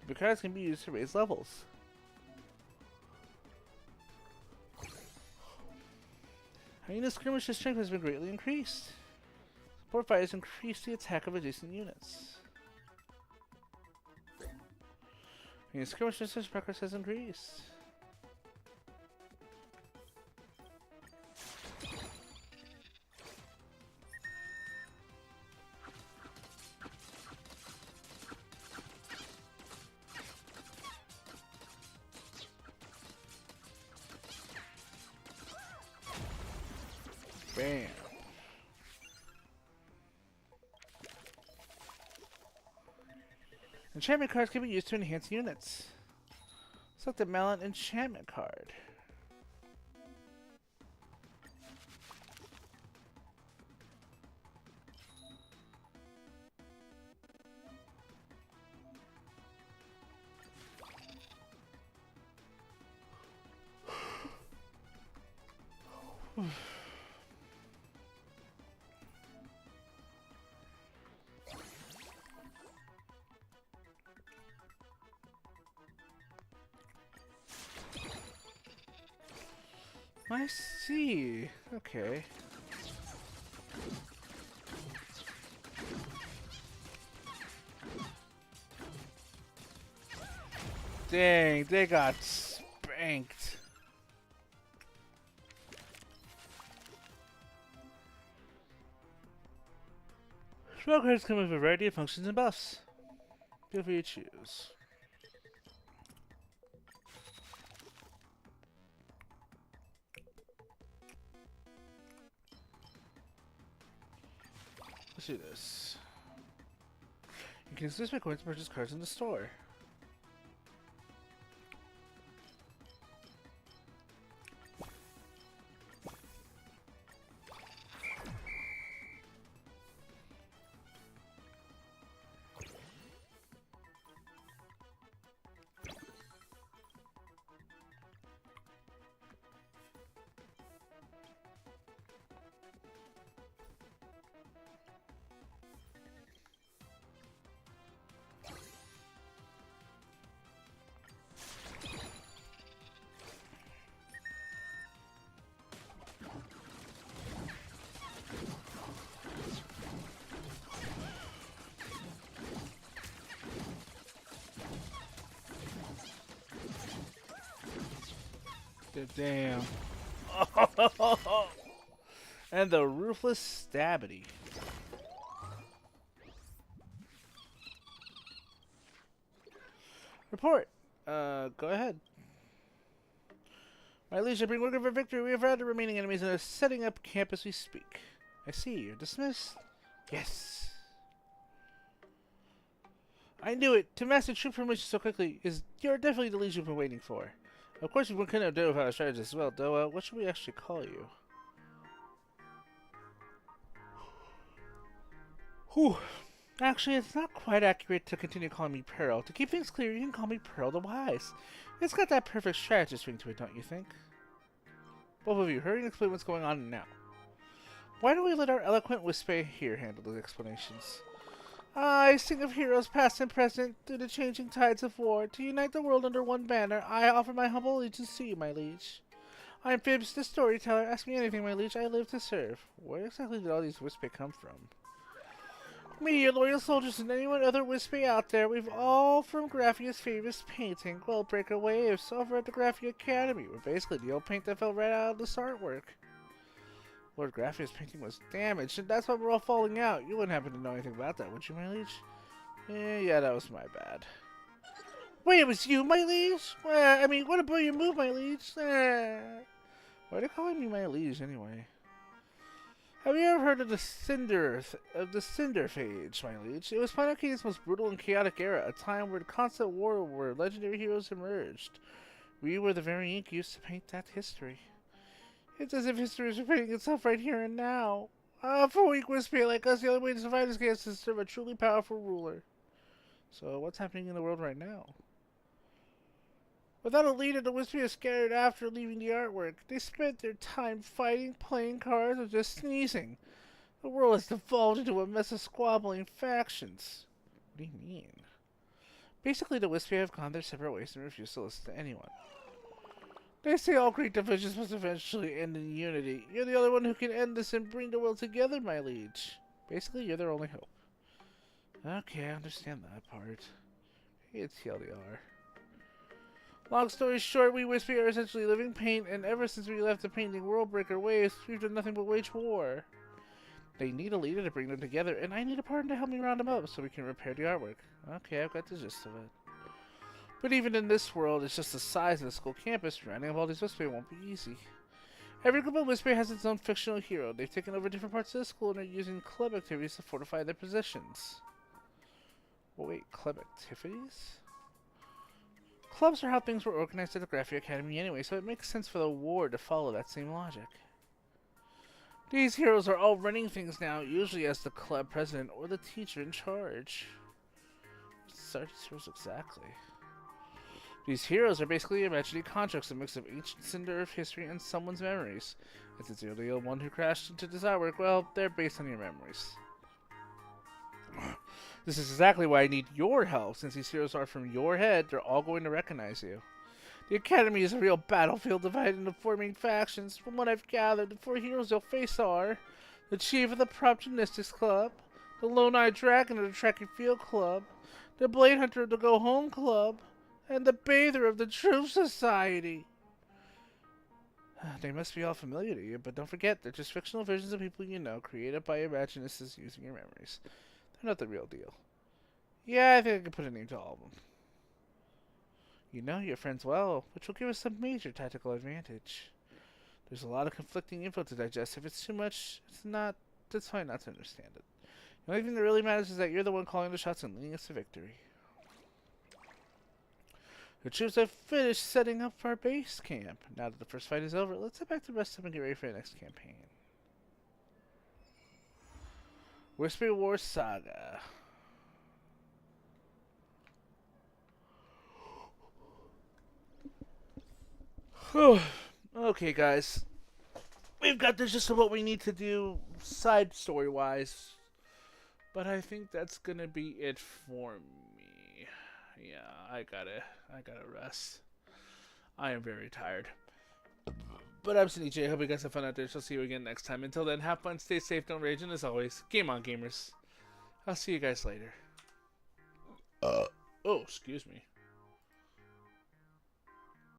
The cards can be used to raise levels. Hyena Skirmisher's strength has been greatly increased. Support fighters increase the attack of adjacent units. Hyena Skirmisher's progress has increased. Bam. Enchantment cards can be used to enhance units. Select the Mallet Enchantment card. I see. Okay. Dang, they got spanked. Spell cards come with a variety of functions and buffs. Feel free to choose. Let's do this. You can use my coins to purchase cards in the store. Damn. And the ruthless Stabbity. Report. Go ahead. My liege, I bring word of a victory. We have routed the remaining enemies and are setting up camp as we speak. I see. You're dismissed. Yes. I knew it. To master troop formation so quickly you're definitely the liege we've been waiting for. Of course, we couldn't have done it without a strategist as well, though. What should we actually call you? Whew. Actually, it's not quite accurate to continue calling me Pearl. To keep things clear, you can call me Pearl the Wise. It's got that perfect strategist ring to it, don't you think? Both of you, hurry and explain what's going on now. Why don't we let our eloquent Whisper here handle the explanations? I sing of heroes past and present through the changing tides of war. To unite the world under one banner, I offer my humble allegiance to you, my liege. I am Phibbs, the storyteller. Ask me anything, my liege. I live to serve. Where exactly did all these Whisper come from? Me, your loyal soldiers, and anyone other Whisper out there. We've all from Graphia's famous painting, Worldbreaker Waves, over at the Graphia Academy. We're basically the old paint that fell right out of this artwork. Lord Graphia's painting was damaged, and that's why we're all falling out. You wouldn't happen to know anything about that, would you, my liege? Yeah, that was my bad. Wait, it was you, my liege? I mean, what a brilliant move, my liege. Why are they calling me my liege, anyway? Have you ever heard of the Cinder Phase, my liege? It was Planet King's most brutal and chaotic era, a time where constant war where legendary heroes emerged. We were the very ink used to paint that history. It's as if history is repeating itself right here and now. For weak Whisper like us, the only way to survive this chaos is to serve a truly powerful ruler. So, what's happening in the world right now? Without a leader, the Whisper is scattered after leaving the artwork. They spent their time fighting, playing cards, or just sneezing. The world has devolved into a mess of squabbling factions. What do you mean? Basically, the Whisper have gone their separate ways and refuse to listen to anyone. They say all great divisions must eventually end in unity. You're the only one who can end this and bring the world together, my liege. Basically, you're their only hope. Okay, I understand that part. It's TLDR. Long story short, we Whisper are essentially living paint, and ever since we left the painting Worldbreaker Waves, we've done nothing but wage war. They need a leader to bring them together, and I need a partner to help me round them up so we can repair the artwork. Okay, I've got the gist of it. But even in this world, it's just the size of the school campus. Rounding up all these Whisper won't be easy. Every group of Whisper has its own fictional hero. They've taken over different parts of the school and are using club activities to fortify their positions. Oh, wait, club activities? Clubs are how things were organized at the Graphia Academy anyway, so it makes sense for the war to follow that same logic. These heroes are all running things now, usually as the club president or the teacher in charge. What are these heroes exactly? These heroes are basically imaginary constructs, a mix of ancient cinder of history and someone's memories. If it's the old one who crashed into this artwork, well, they're based on your memories. This is exactly why I need your help. Since these heroes are from your head, they're all going to recognize you. The Academy is a real battlefield divided into four main factions. From what I've gathered, the four heroes you'll face are the Chief of the Prop Gymnastics Club, the Lone-Eyed Dragon of the Track and Field Club, the Blade Hunter of the Go Home Club, and the Bather of the Truth Society. They must be all familiar to you, but don't forget, they're just fictional versions of people you know, created by Imaginists using your memories. They're not the real deal. Yeah, I think I can put a name to all of them. You know your friends well, which will give us some major tactical advantage. There's a lot of conflicting info to digest. If it's too much, that's fine not to understand it. The only thing that really matters is that you're the one calling the shots and leading us to victory. The troops have finished setting up our base camp. Now that the first fight is over, let's head back to rest up and get ready for the next campaign. Whisper War Saga. Okay, guys. We've got the gist of what we need to do side story-wise. But I think that's gonna be it for me. Yeah, I gotta rest. I am very tired. But I'm Cindy J. I hope you guys have fun out there. So I'll see you again next time. Until then, have fun, stay safe, don't rage, and as always, game on, gamers. I'll see you guys later. Oh, excuse me.